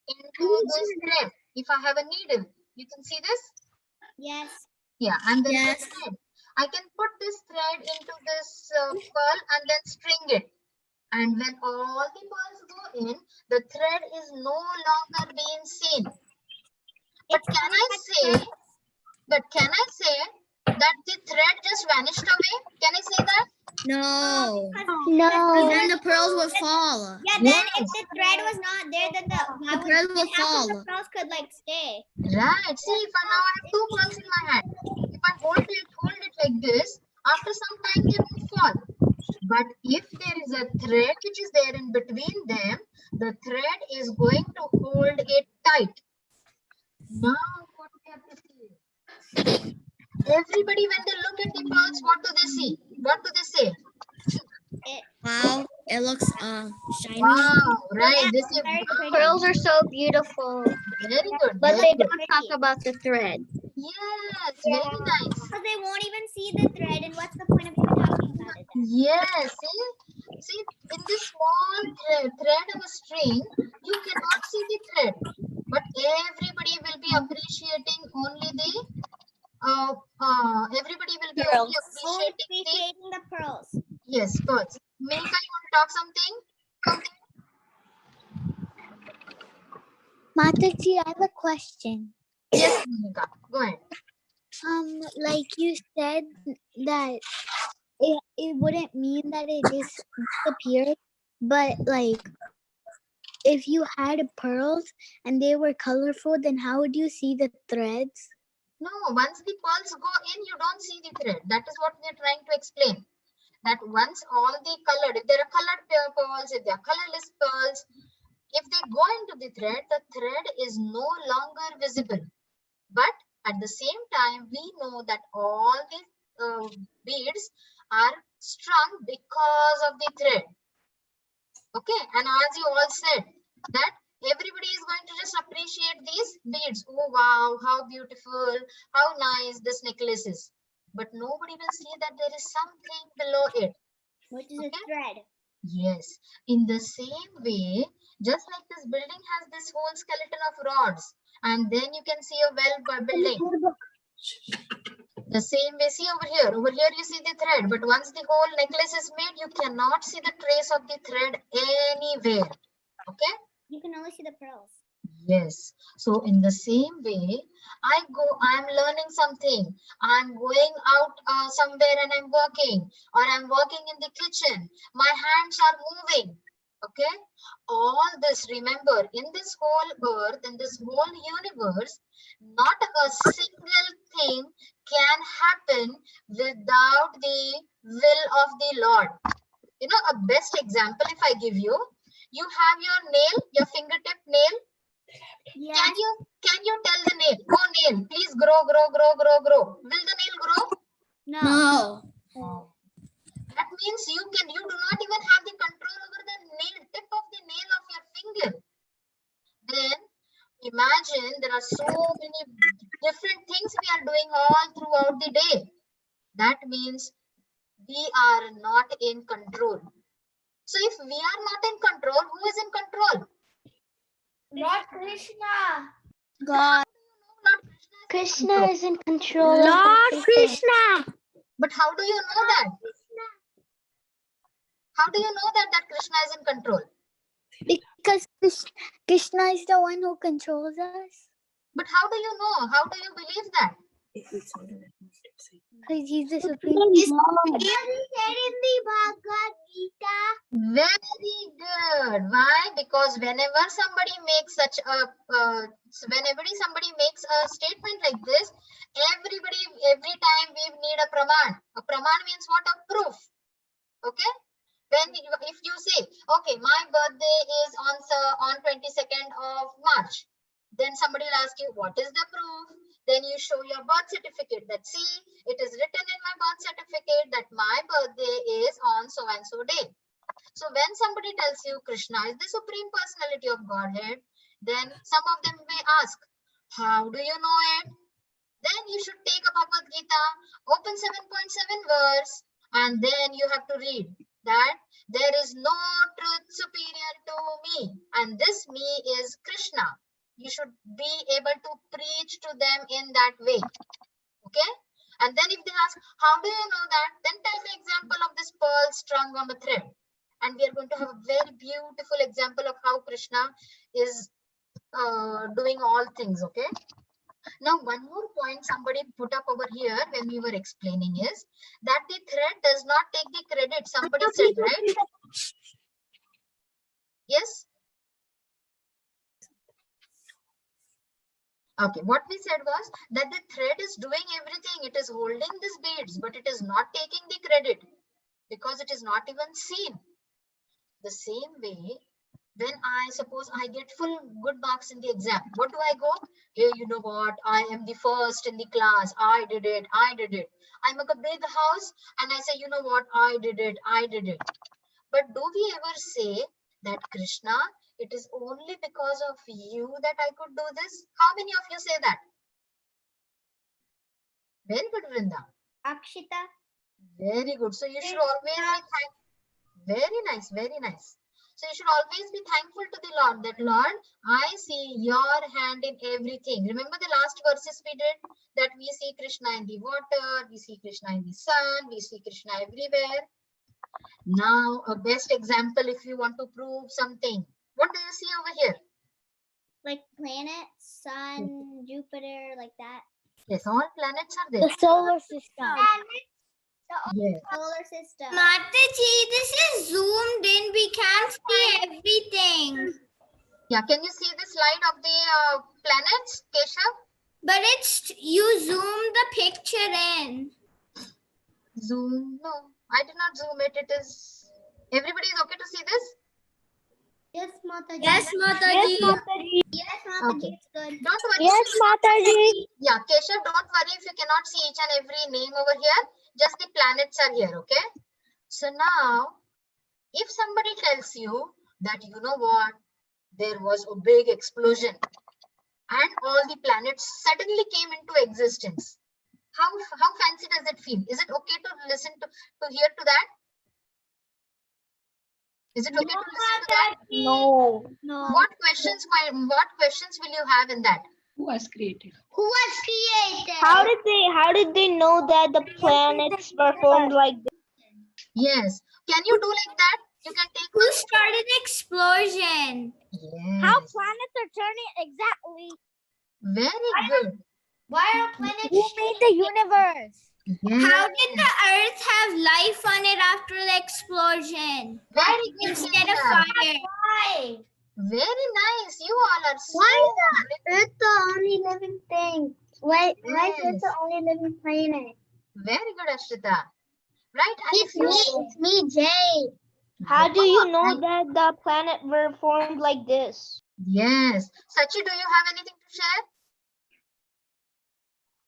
into this thread. If I have a needle, you can see this? Yes. Yeah, and then Yes. the thread. I can put this thread into this pearl and then string it. And when all the pearls go in, the thread is no longer being seen. But can I say that the thread just vanished away? Can I say that? No. No. Then the pearls would fall. Yeah, then if the thread was not there, then The pearls would fall. the pearls could like stay. Right. See, if I now have two pearls in my hand, if I hold it like this, after some time they will fall. But if there is a thread which is there in between them, the thread is going to hold it tight. Now what we have to see? Everybody, when they look at the pearls, what do they see? What do they say? Wow, it looks shiny. Wow, right. They say, Very wow. pretty. Pearls are so beautiful, Very good. but very they good. don't talk about the thread. Yes, very nice. Because they won't even see the thread, and what's the point of even talking about it? Yes, see, in this small thread of a string, you cannot see the thread, but everybody will be appreciating only the everybody will be only Only appreciating the pearls. yes, pearls. Milka, you want to talk something? Mataji, I have a question. Yes, Milka, go ahead. Like you said that it wouldn't mean that it disappeared, but like if you had pearls and they were colorful, then how would you see the threads? No, once the pearls go in, you don't see the thread. That is what we are trying to explain. That once all the colored, if there are colored pearls, if there are colorless pearls, If they go into the thread is no longer visible. But at the same time, we know that all the beads are strung because of the thread. Okay, and as you all said, that everybody is going to just appreciate these beads. Oh wow, how beautiful, how nice this necklace is. But nobody will see that there is something below it. Which is a thread. Yes, in the same way, just like this building has this whole skeleton of rods, and then you can see a well building. The same way, see over here you see the thread, but once the whole necklace is made, you cannot see the trace of the thread anywhere. Okay? You can only see the pearls. Yes. So in the same way, I'm learning something. I'm going out somewhere and I'm working, or I'm working in the kitchen. My hands are moving. Okay. All this, remember, in this whole earth, in this whole universe, not a single thing can happen without the will of the Lord. You know, a best example, if I give you, you have your nail, your fingertip nail. Yeah. Can you tell the nail, oh nail, please grow. Will the nail grow? No. That means you do not even have the control over the nail, tip of the nail of your finger. Then imagine there are so many different things we are doing all throughout the day. That means we are not in control. So if we are not in control, who is in control? Lord Krishna. God. Krishna is in control. Lord of Krishna. But how do you know that? How do you know that Krishna is in control? Because Krishna is the one who controls us. But how do you know? How do you believe that? Because he's the supreme Said Lord. in the Bhagavad Gita. Very good. Why? Because whenever somebody makes such a statement like this, every time we need a praman. A praman means what? A proof. Okay. If you say, okay, my birthday is on 22nd of March, then somebody will ask you, what is the proof? Then you show your birth certificate that, see, it is written in my birth certificate that my birthday is on so and so day. So when somebody tells you Krishna is the supreme personality of Godhead, then some of them may ask, how do you know it? Then you should take a Bhagavad Gita, open 7.7 verse, and then you have to read that there is no truth superior to me, and this me is Krishna. You should be able to preach to them in that way. Okay? And then if they ask, how do you know that? Then tell the example of this pearl strung on the thread. And we are going to have a very beautiful example of how Krishna is doing all things. Okay? Now, one more point somebody put up over here when we were explaining is that the thread does not take the credit. Somebody said, right? Yes? Okay, what we said was that the thread is doing everything. It is holding these beads, but it is not taking the credit because it is not even seen. The same way, when I suppose I get full good marks in the exam, what do I go? Hey, you know what? I am the first in the class. I did it. I make a big house and I say, you know what? I did it. But do we ever say that Krishna, it is only because of you that I could do this? How many of you say that? Very good, Vrinda. Akshita. Very good. So you should always be thankful. Very nice, very nice. So you should always be thankful to the Lord that, Lord, I see your hand in everything. Remember the last verses we did that we see Krishna in the water, we see Krishna in the sun, we see Krishna everywhere. Now, a best example if you want to prove something. What do you see over here? Like planets, sun, Jupiter, like that. Yes, all planets are there. The solar system. Yes. Solar system. Mataji, this is zoomed in. We can't see everything. Yeah, can you see the slide of the planets, Keshav? But you zoom the picture in. Zoom? No, I did not zoom it. It is, everybody is okay to see this? Yes, Mataji. Yes, Mataji. Yes, Okay. It's good. Don't worry. Yes, Mataji. Yeah, Keshav, don't worry if you cannot see each and every name over here. Just the planets are here, okay? So now, if somebody tells you that, you know what, there was a big explosion and all the planets suddenly came into existence, how fancy does it feel? Is it okay to listen to hear to that? Is it okay to listen to that? No. What questions will you have in that? Who was created? Who was created? How did they know that the planets were formed like this? Yes. Can you do like that? You can take Who started explosion? How Yes. planets are turning exactly? Very good. Why are planets Who made the universe? How did Yes. the Earth have life on it after the explosion? Very good, Instead of Keshav. fire. why? Very nice. You all are so Why is the Earth the only living thing? Why is Earth Yes. the only living planet? Very good, Ashrita. Right? And if you It's me, Jay. How do you know that the planet were formed like this? Yes. Sachi, do you have anything to share?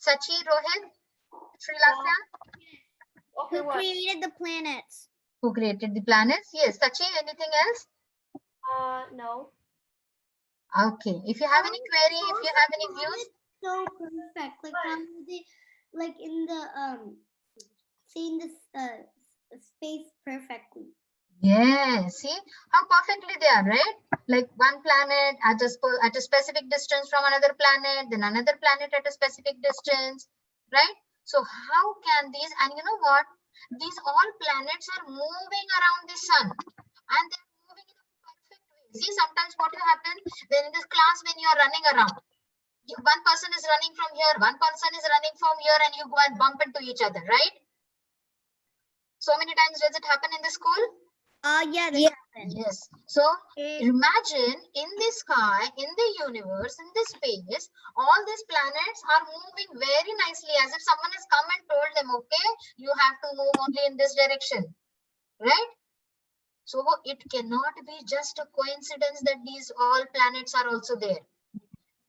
Sachi, Rohit, Sri Lanka, Who created the planets? who created the planets? Yes. Sachi, anything else? No. Okay. If you have any query, if you have any views, So perfect. Like how did they, like in the seeing this space perfectly. yes. See how perfectly they are, right? Like one planet at a specific distance from another planet, then another planet at a specific distance, right? So how can these, and you know what? These all planets are moving around the sun and they're moving in a perfect way. See, sometimes what will happen when in this class, when you are running around, one person is running from here, one person is running from here, and you go and bump into each other, right? So many times does it happen in the school? Yeah, this happened. Yes. So imagine in the sky, in the universe, in the space, all these planets are moving very nicely as if someone has come and told them, okay, you have to move only in this direction, right? So it cannot be just a coincidence that these all planets are also there.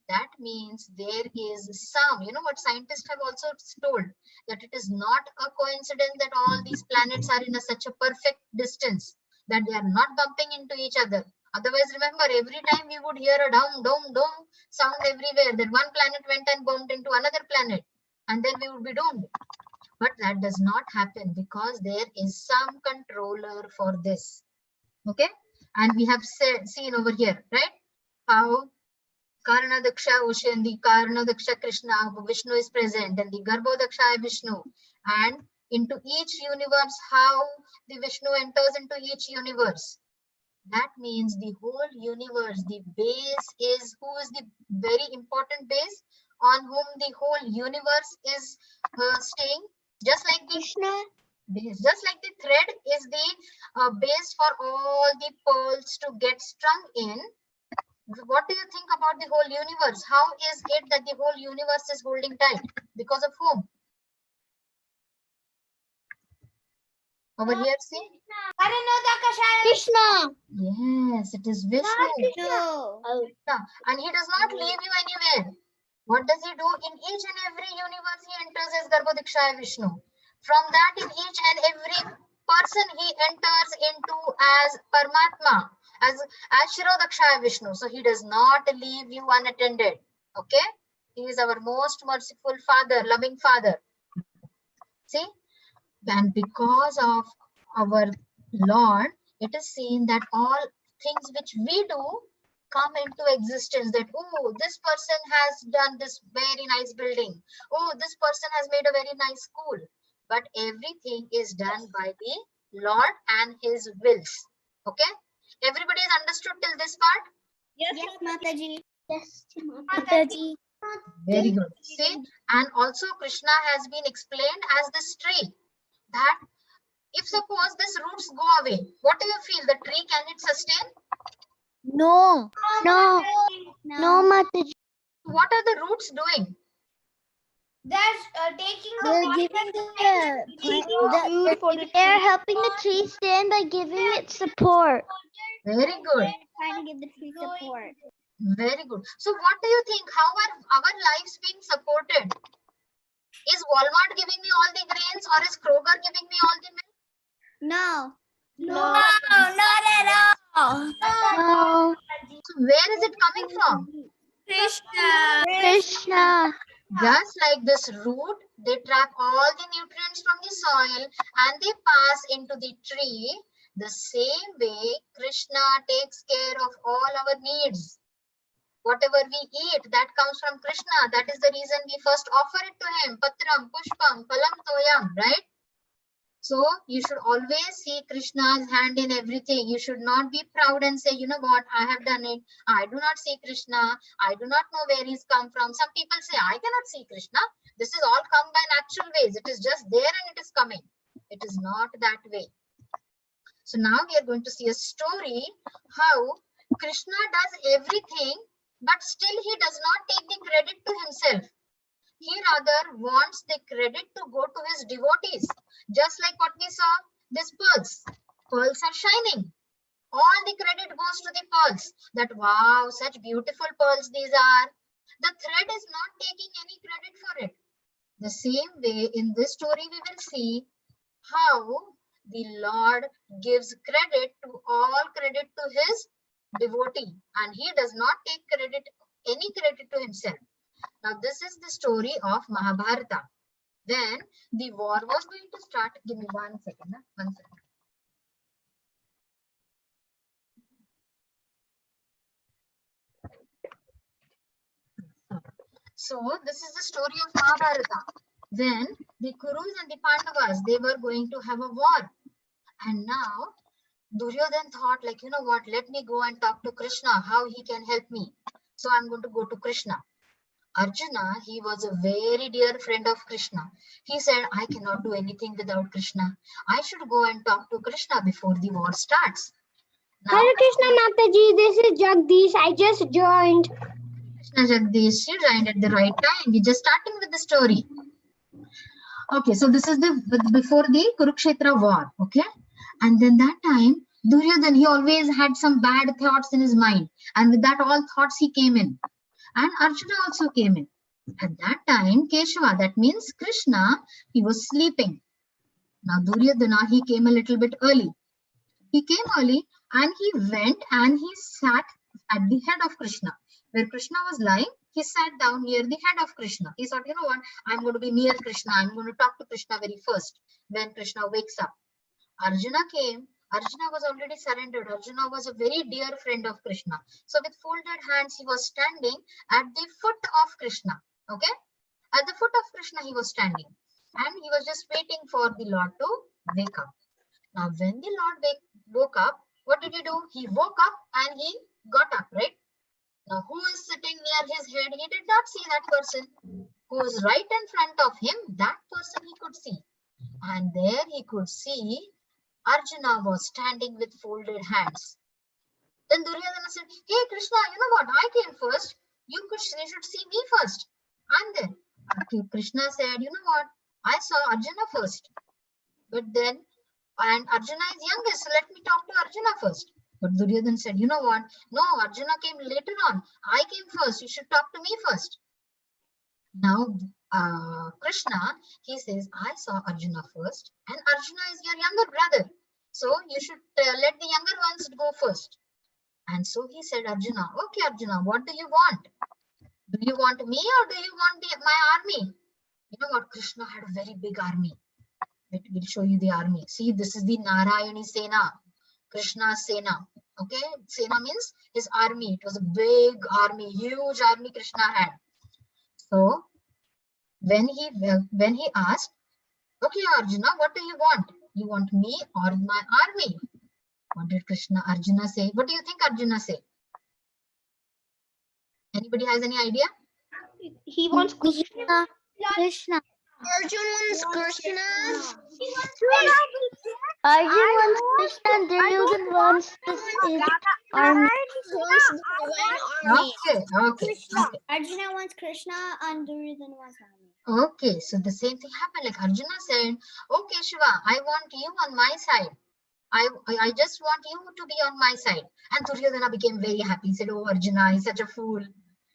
That means there is some, you know what scientists have also told, that it is not a coincidence that all these planets are in such a perfect distance that they are not bumping into each other. Otherwise, remember, every time we would hear a dum, dum, dum sound everywhere, that one planet went and bumped into another planet, and then we would be doomed. But that does not happen because there is some controller for this. Okay? And we have seen over here, right? How Karnadaksha ocean, the Karnadaksha Krishna, Vishnu is present, and the Garbhodaksha Vishnu. And into each universe, how the Vishnu enters into each universe. That means the whole universe, the base is, who is the very important base on whom the whole universe is staying. Just like the Krishna. base, just like the thread is the base for all the pearls to get strung in. What do you think about the whole universe? How is it that the whole universe is holding tight? Because of whom? Over here, see? Krishna. Yes, it is Vishnu. No. And he does not leave you anywhere. What does he do? In each and every universe, he enters as Garbhodakshaya Vishnu. From that, in each and every person, he enters into as Paramatma, as Shirodakshaya Vishnu. So he does not leave you unattended. Okay? He is our most merciful Father, loving Father. See? And because of our Lord, it is seen that all things which we do come into existence, that oh, this person has done this very nice building, oh, this person has made a very nice school, but everything is done by the Lord and his wills. Okay, everybody has understood till this part? Yes, Mataji. Yes, Mataji. Very good. See, and also Krishna has been explained as this tree, that if suppose these roots go away, what do you feel? The tree, can it sustain? No. No. No, Mataji. What are the roots doing? That's taking They're giving they're helping the tree stand by giving it support. Very good. Trying to give the tree support. Very good. So what do you think? How are our lives being supported? Is Walmart giving me all the grains or is Kroger giving me all the milk? No. No, not at all. No. So where is it coming from? Krishna. Krishna. Just like this root, they trap all the nutrients from the soil and they pass into the tree. The same way, Krishna takes care of all our needs. Whatever we eat, that comes from Krishna. That is the reason we first offer it to him. Patram, Pushpam, Phalam, Toyam, right? So you should always see Krishna's hand in everything. You should not be proud and say, you know what, I have done it. I do not see Krishna. I do not know where he's come from. Some people say, I cannot see Krishna. This is all come by natural ways. It is just there and it is coming. It is not that way. So now we are going to see a story how Krishna does everything, but still he does not take the credit to himself. He rather wants the credit to go to his devotees. Just like what we saw, these pearls. Pearls are shining. All the credit goes to the pearls. That wow, such beautiful pearls these are. The thread is not taking any credit for it. The same way in this story we will see how the Lord gives credit to all credit to his devotee. And he does not take any credit to himself. Now, this is the story of Mahabharata. Then the war was going to start. Give me 1 second. 1 second. So, this is the story of Mahabharata. Then the Kurus and the Pandavas, they were going to have a war. And now Duryodhan thought, like, you know what, let me go and talk to Krishna, how he can help me. So, I'm going to go to Krishna. Arjuna, he was a very dear friend of Krishna. He said, I cannot do anything without Krishna. I should go and talk to Krishna before the war starts. Now, Hare Krishna Mataji, this is Jagdish. I just joined. Krishna Jagdish, you joined at the right time. We're just starting with the story. Okay, so this is before the Kurukshetra war. Okay, and then that time, Duryodhan, he always had some bad thoughts in his mind. And with that all thoughts, he came in. And Arjuna also came in. At that time, Keshava, that means Krishna, he was sleeping. Now, Duryodhana, he came a little bit early. He came early and he went and he sat at the head of Krishna. Where Krishna was lying, he sat down near the head of Krishna. He thought, you know what, I'm going to be near Krishna. I'm going to talk to Krishna very first when Krishna wakes up. Arjuna came. Arjuna was already surrendered. Arjuna was a very dear friend of Krishna. So with folded hands, he was standing at the foot of Krishna. Okay? At the foot of Krishna, he was standing. And he was just waiting for the Lord to wake up. Now, when the Lord woke up, what did he do? He woke up and he got up, right? Now, who is sitting near his head? He did not see that person. Who was right in front of him, that person he could see. And there he could see Arjuna was standing with folded hands. Then Duryodhana said, hey Krishna, you know what? I came first. You should see me first. I'm there. Okay, Krishna said, you know what? I saw Arjuna first. But then, and Arjuna is youngest, so let me talk to Arjuna first. But Duryodhana said, you know what? No, Arjuna came later on. I came first. You should talk to me first. Now, Krishna, he says, I saw Arjuna first, and Arjuna is your younger brother. So you should let the younger ones go first. And so he said, Arjuna, okay, Arjuna, what do you want? Do you want me or do you want my army? You know what? Krishna had a very big army. We'll show you the army. See, this is the Narayani Sena, Krishna's Sena. Okay, Sena means his army. It was a big army, huge army Krishna had. So when he asked, okay, Arjuna, what do you want? You want me or my army? What did Arjuna say? What do you think Arjuna say? Anybody has any idea? He wants Krishna. Krishna. Arjun wants Krishna. Arjun wants Krishna and Duryodhan wants his army. Okay. Arjuna wants Krishna and Duryodhan wants army. Okay, so the same thing happened. Like Arjuna said, okay, Shiva, I want you on my side. I just want you to be on my side. And Duryodhana became very happy. He said, oh, Arjuna, he's such a fool.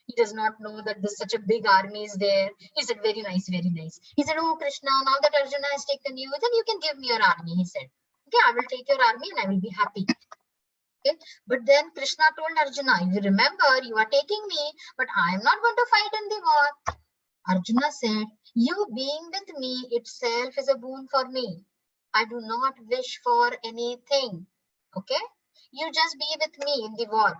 He does not know that there's such a big army is there. He said, very nice, very nice. He said, oh, Krishna, now that Arjuna has taken you, then you can give me your army. He said, okay, I will take your army and I will be happy. Okay. But then Krishna told Arjuna, you remember, you are taking me, but I am not going to fight in the war. Arjuna said, you being with me itself is a boon for me. I do not wish for anything. Okay? You just be with me in the war.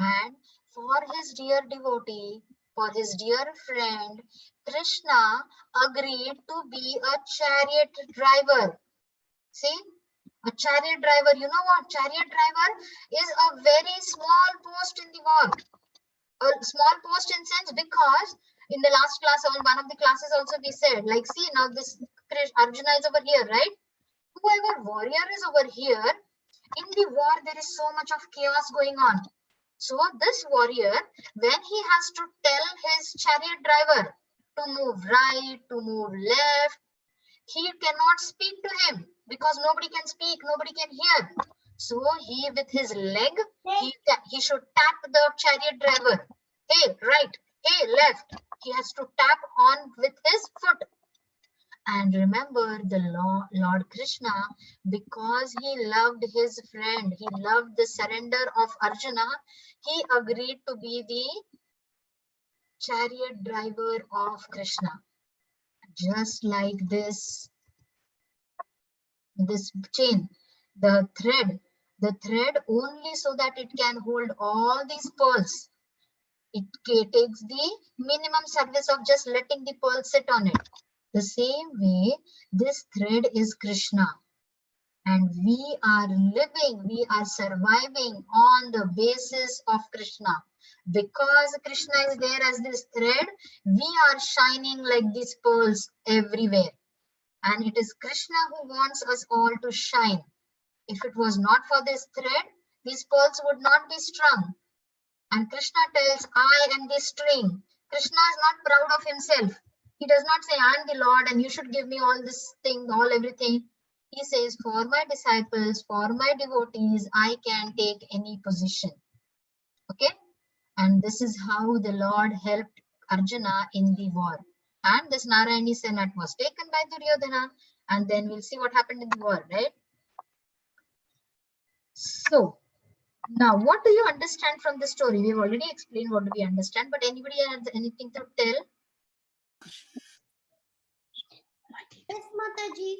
And for his dear devotee, for his dear friend, Krishna agreed to be a chariot driver. See? A chariot driver, you know what? Chariot driver is a very small post in the war. A small post in sense because in the last class or one of the classes also we said, like, see, now this Arjuna is over here, right? Whoever warrior is over here, in the war there is so much of chaos going on. So this warrior, when he has to tell his chariot driver to move right, to move left, he cannot speak to him because nobody can speak, nobody can hear. So he, with his leg, he should tap the chariot driver. Hey, right. Hey, left. He has to tap on with his foot. And remember, the Lord Krishna, because he loved his friend, he loved the surrender of Arjuna, he agreed to be the chariot driver of Krishna. Just like this chain, the thread only so that it can hold all these pearls. It takes the minimum service of just letting the pearl sit on it. The same way, this thread is Krishna. And we are living, we are surviving on the basis of Krishna. Because Krishna is there as this thread, we are shining like these pearls everywhere. And it is Krishna who wants us all to shine. If it was not for this thread, these pearls would not be strung. And Krishna tells, I am the string. Krishna is not proud of himself. He does not say, I am the Lord and you should give me all this thing, all everything. He says, for my disciples, for my devotees, I can take any position. Okay? And this is how the Lord helped Arjuna in the war. And this Narayani Senate was taken by Duryodhana. And then we'll see what happened in the war, right? So, now what do you understand from the story? We've already explained what do we understand, but anybody has anything to tell? Yes, Mataji.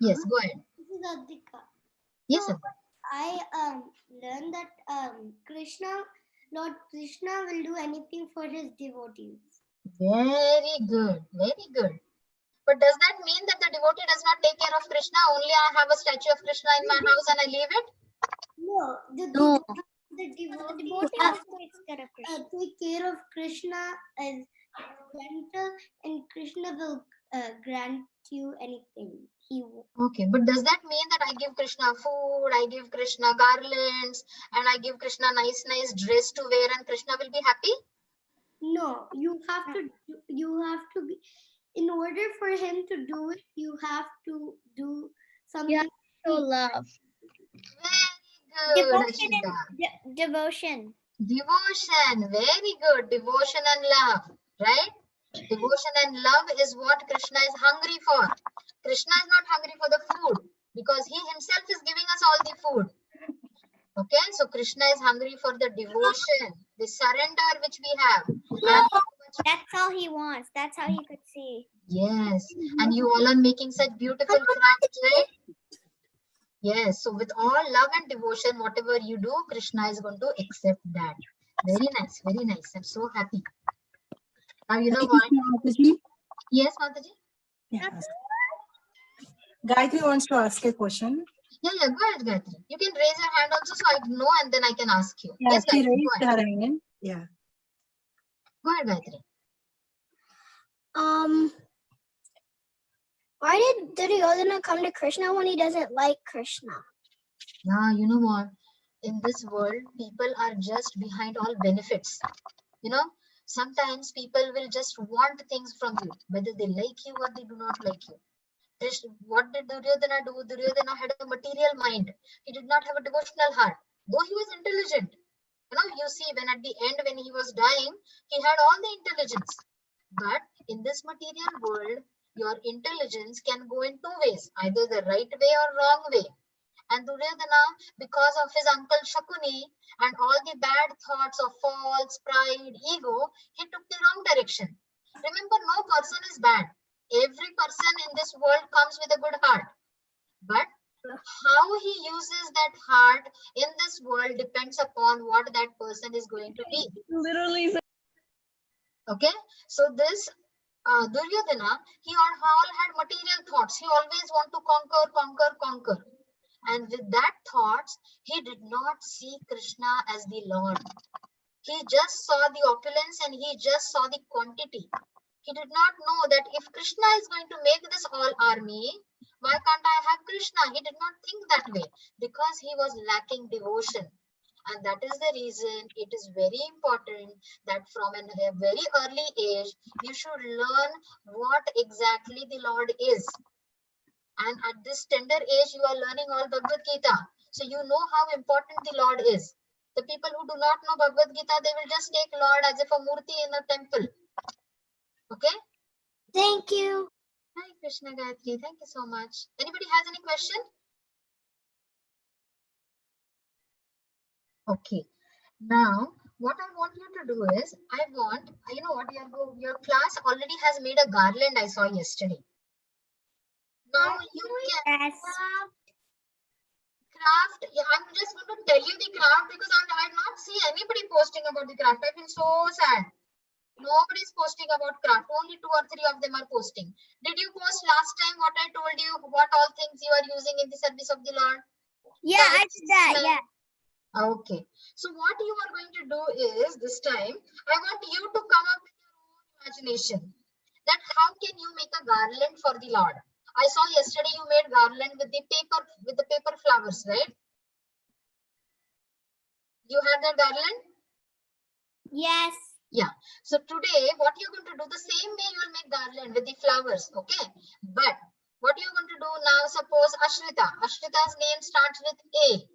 Yes, go ahead. This is Adhika. Yes, So, sir. I learned that Lord Krishna will do anything for his devotees. Very good, very good. But does that mean that the devotee does not take care of Krishna? Only I have a statue of Krishna in my house and I leave it? No, No. the devotee also takes care of Krishna. Take care of Krishna as gentle, and Krishna will grant you anything he wants. Okay, but does that mean that I give Krishna food, I give Krishna garlands, and I give Krishna nice dress to wear and Krishna will be happy? No, you have to be, in order for him to do it, you have to do something. Yeah, show love. Very good, Devotion Ashita. and devotion. Devotion, very good. Devotion and love, right? Devotion and love is what Krishna is hungry for. Krishna is not hungry for the food because he himself is giving us all the food. Okay, so Krishna is hungry for the devotion, the surrender which we have. And That's all he wants. That's how you could see. yes, and you all are making such beautiful crafts, right? Yes, so with all love and devotion, whatever you do, Krishna is going to accept that. Very nice, very nice. I'm so happy. Now, you know what? Mataji? Yes, Mataji? Yeah. Gayatri wants to ask a question. Yeah, go ahead, Gayatri. You can raise your hand also so I know and then I can ask you. Yeah, Yes, she Gayatri, raised go her ahead. hand. Yeah. Go ahead, Gayatri. Why did Duryodhana come to Krishna when he doesn't like Krishna? Yeah, you know what? In this world, people are just behind all benefits. You know, sometimes people will just want things from you, whether they like you or they do not like you. What did Duryodhana do? Duryodhana had a material mind. He did not have a devotional heart, though he was intelligent. You see, when at the end, when he was dying, he had all the intelligence. But in this material world, your intelligence can go in two ways, either the right way or wrong way. And Duryodhana, because of his uncle Shakuni and all the bad thoughts of faults, pride, ego, he took the wrong direction. Remember, no person is bad. Every person in this world comes with a good heart. But how he uses that heart in this world depends upon what that person is going to be. Literally. Okay, so this Duryodhana, he all had material thoughts. He always want to conquer, conquer, conquer. And with that thoughts, he did not see Krishna as the Lord. He just saw the opulence and he just saw the quantity. He did not know that if Krishna is going to make this all army, why can't I have Krishna? He did not think that way because he was lacking devotion. And that is the reason it is very important that from a very early age, you should learn what exactly the Lord is. And at this tender age, you are learning all Bhagavad Gita. So you know how important the Lord is. The people who do not know Bhagavad Gita, they will just take Lord as if a murti in a temple. Okay? Thank you. Hi, Krishna Gayatri. Thank you so much. Anybody has any question? Okay. Now, what I want you to do is, you know what, your class already has made a garland I saw yesterday. Now you can craft. Yeah, I'm just going to tell you the craft because I not see anybody posting about the craft. I feel so sad. Nobody is posting about craft. Only 2 or 3 of them are posting. Did you post last time what I told you? What all things you are using in the service of the Lord? Yeah, I did that. Yeah. Okay. So what you are going to do is this time, I want you to come up with your own imagination. That how can you make a garland for the Lord? I saw yesterday you made garland with the paper flowers, right? You had that garland? Yes. Yeah. So today, what you're going to do, the same way you will make garland with the flowers, okay? But what you're going to do now, suppose Ashrita's name starts with A.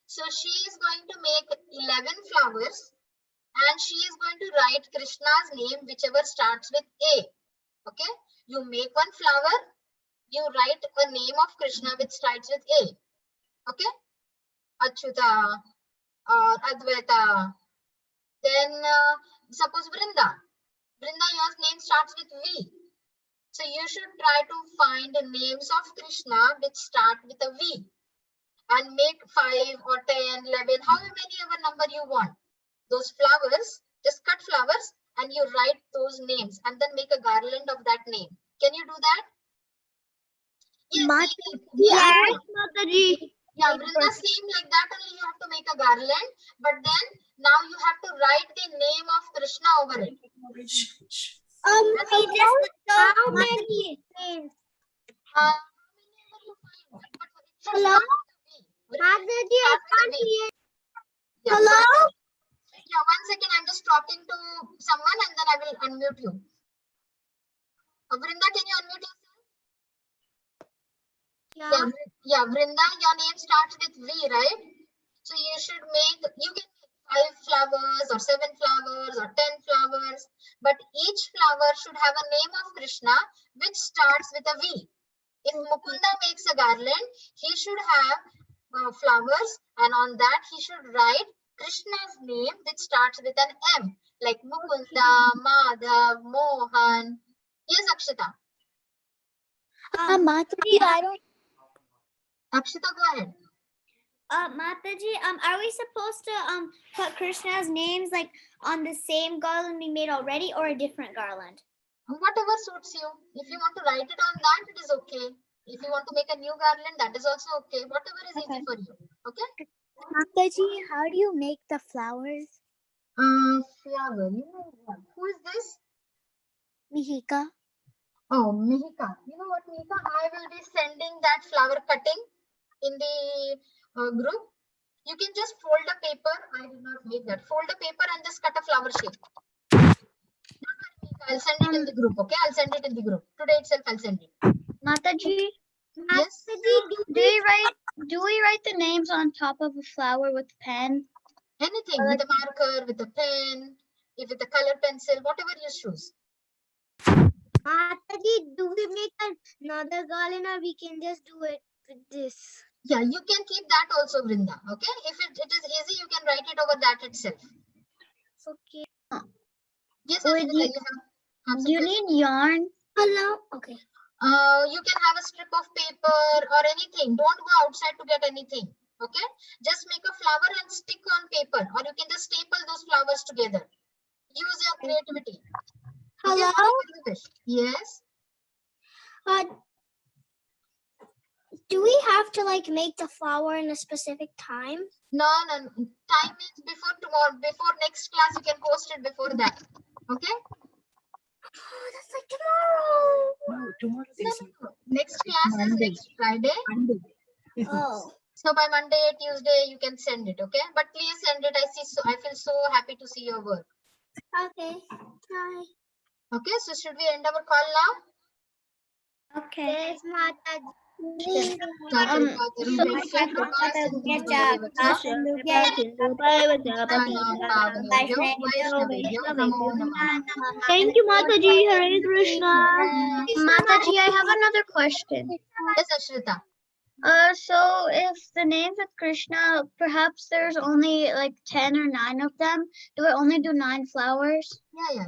So she is going to make 11 flowers and she is going to write Krishna's name, whichever starts with A. Okay? You make one flower, you write a name of Krishna which starts with A. Okay? Achyuta or Advaita. Then suppose Vrinda. Vrinda, your name starts with V. So you should try to find the names of Krishna which start with a V. And make 5 or 10, 11, however many ever number you want. Those flowers, just cut flowers and you write those names and then make a garland of that name. Can you do that? Yes, Mataji. Yeah, Vrinda, same like that only you have to make a garland. But then now you have to write the name of Krishna over it. How many names? Hello? Mataji, I can't hear. Yeah, Hello? Yeah, 1 second. I'm just talking to someone and then I will unmute you. Vrinda, can you unmute yourself? Yeah, Vrinda, your name starts with V, right? So you should make, you can make 5 flowers or 7 flowers or 10 flowers, but each flower should have a name of Krishna which starts with a V. If Mukunda makes a garland, he should have flowers and on that he should write Krishna's name which starts with an M, like Mukunda, Madhav, Mohan. Yes, Akshita. Mataji, I don't. Akshita, go ahead. Mataji, are we supposed to put Krishna's names like on the same garland we made already or a different garland? Whatever suits you. If you want to write it on that, it is okay. If you want to make a new garland, that is also okay. Whatever is easy for you. Okay? Mataji, how do you make the flowers? Flower. You know what? Who is this? Mihika. Oh, Mihika. You know what, Mihika? I will be sending that flower cutting in the group. You can just fold a paper. I did not make that. Fold a paper and just cut a flower shape. I'll send it in the group. Okay, I'll send it in the group. Today itself, I'll send it. Mataji, Yes. do we write the names on top of a flower with pen? Anything with a marker, with a pen, if with a color pencil, whatever you choose. Mataji, do we make another garland or we can just do it with this? Yeah, you can keep that also, Vrinda. Okay. If it is easy, you can write it over that itself. Okay. Yes, Would Ashwita, you- you have Do you need yarn? Hello. Okay. you can have a strip of paper or anything. Don't go outside to get anything. Okay. Just make a flower and stick on paper, or you can just staple those flowers together. Use your creativity. Okay, Hello? whatever you wish. Yes. Do we have to like make the flower in a specific time? No. Time means before tomorrow, before next class, you can post it before that. Okay. Oh, that's like tomorrow. No, tomorrow No. Next class is next Friday. Monday. Oh. So by Monday, Tuesday, you can send it. Okay. But please send it. I feel so happy to see your work. Okay. Bye. Okay. So should we end our call now? Okay. Yes, Mataji. Thank you, Mataji. Hare Krishna. Mataji, I have another question. Yes, Ashrita. So if the names with Krishna, perhaps there's only like 10 or 9 of them. Do I only do 9 flowers? Yeah.